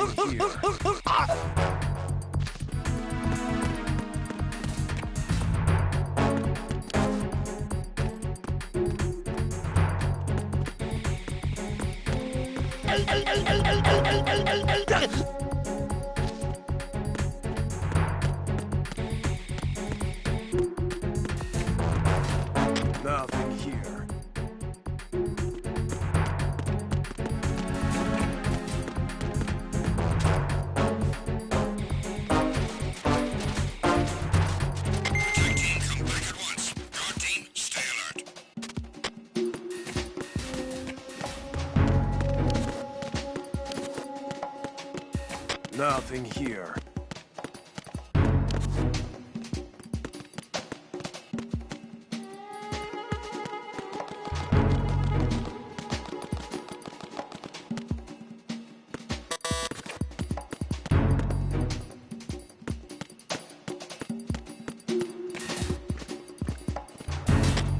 Nothing here. Attack team, come back at once. Guard team, stay alert. Nothing here.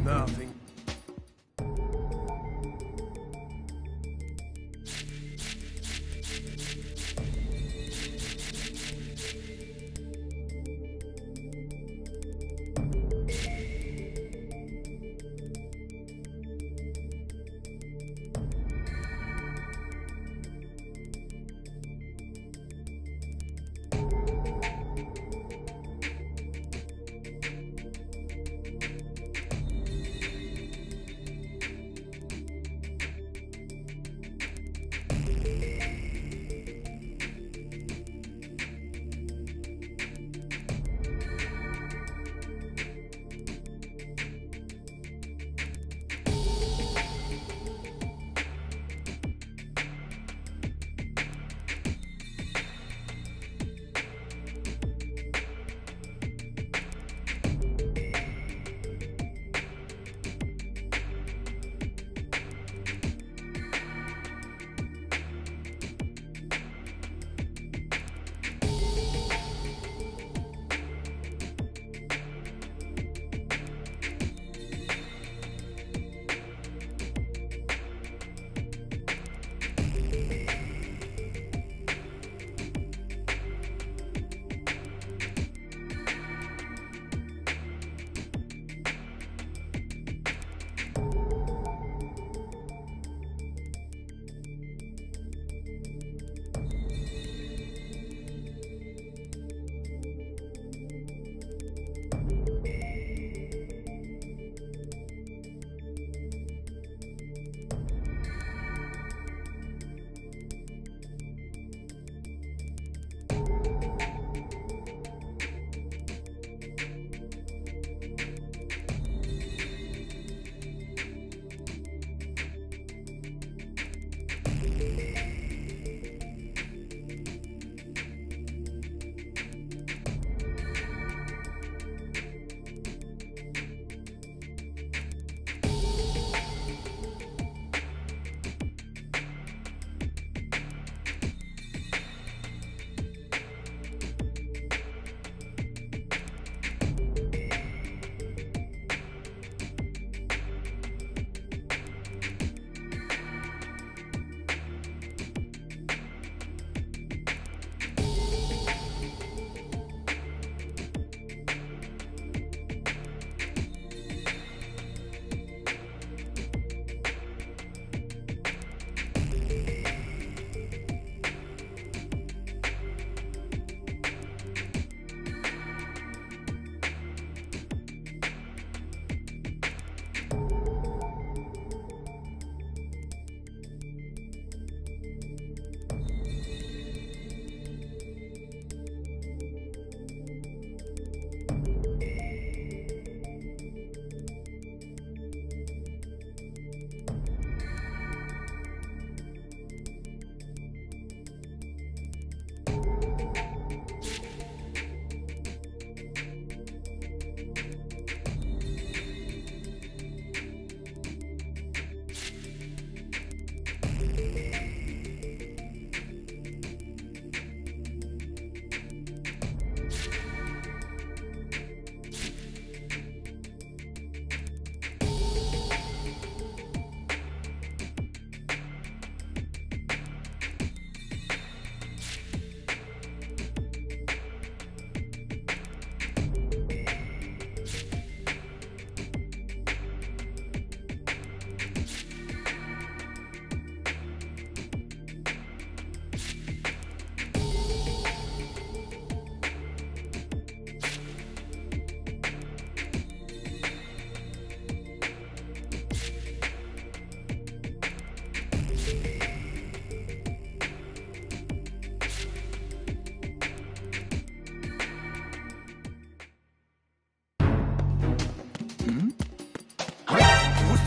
Nothing.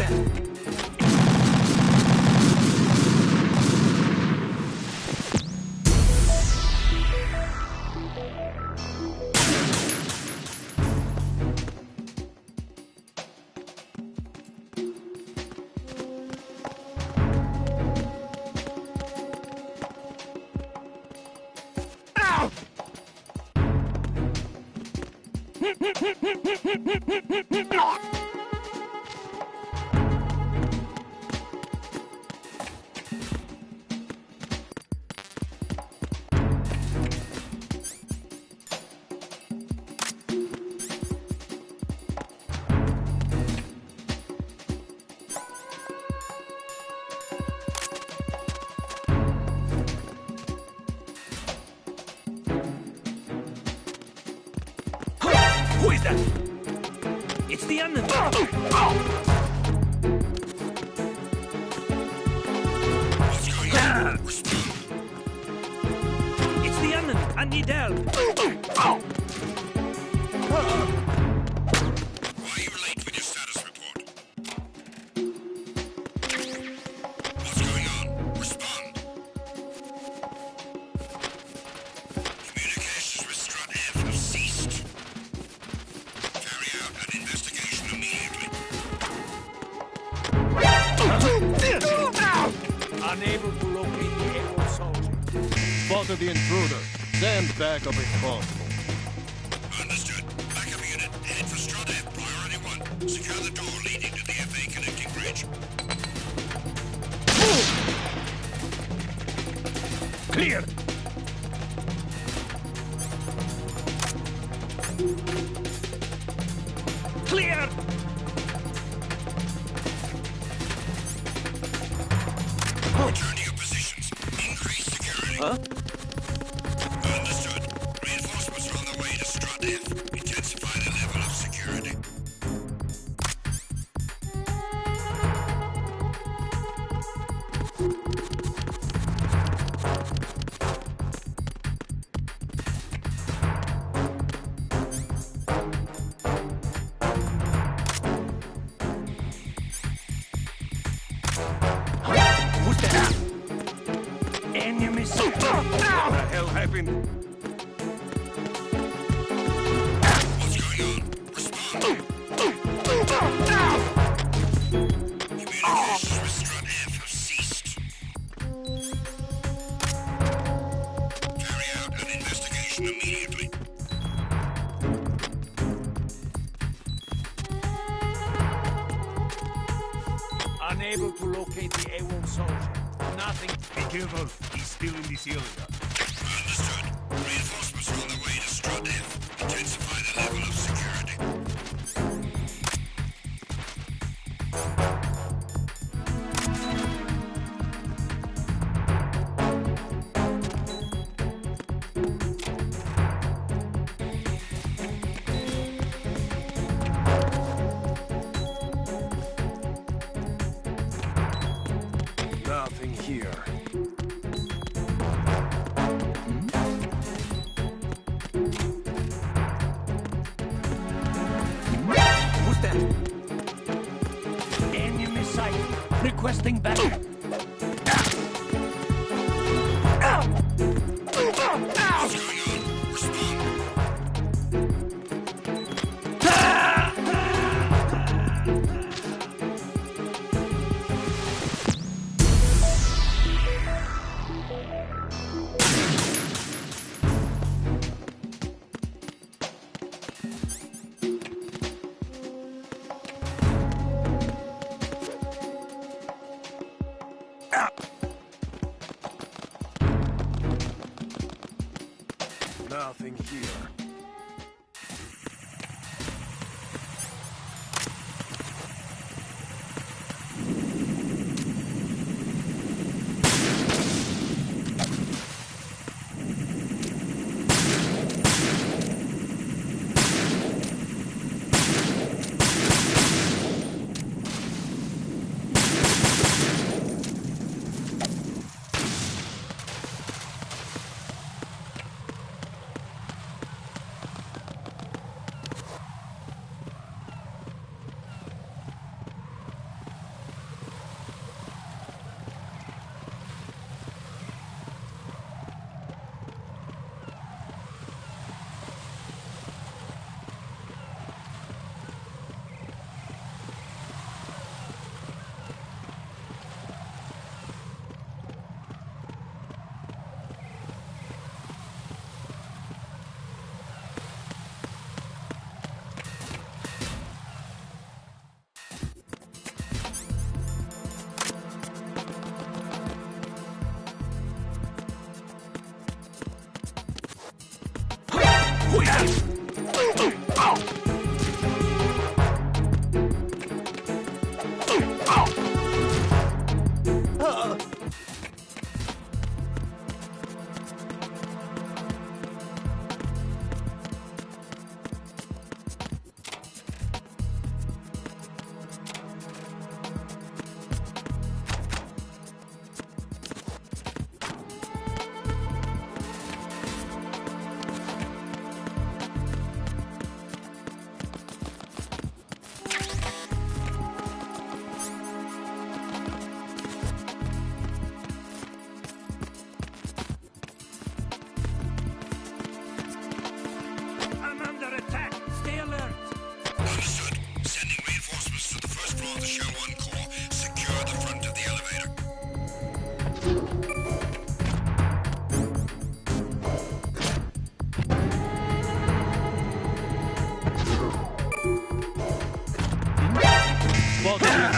that? Who is that? It's the unknown. What's going on? Respond. It's the unknown. I need help. Why are you late with your status report? What's going on? Respond. Communications with Strut F have ceased. Carry out an investigation immediately. Unable to locate the AWOL soldier. Spotted the intruder. Stand back up responsible. Understood. Backup unit, headed for Strut F, priority 1. Secure the door leading to the FA connecting bridge. Clear. Clear. Return to your positions. Increase security. Huh? Understood. Reinforcements are on their way to Strut F. Intensify the level of security. Who's that? Enemy soldier. What the hell happened? What's going on? Respond. Communications with Strut F have ceased. Carry out an investigation immediately. Unable to locate the AWOL soldier. Nothing. Be careful. He's still in this area. Understood. Reinforcements are on their way to Strut F. Intensify the level of security. Nothing here. Who's that? Enemy sight. Requesting backup. What's going on? Respond. Nothing here.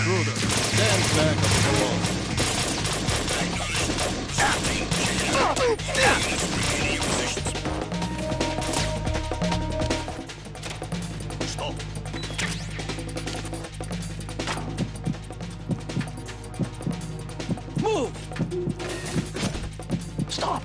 intruder. Stand back of the wall. Stop. Move! Stop!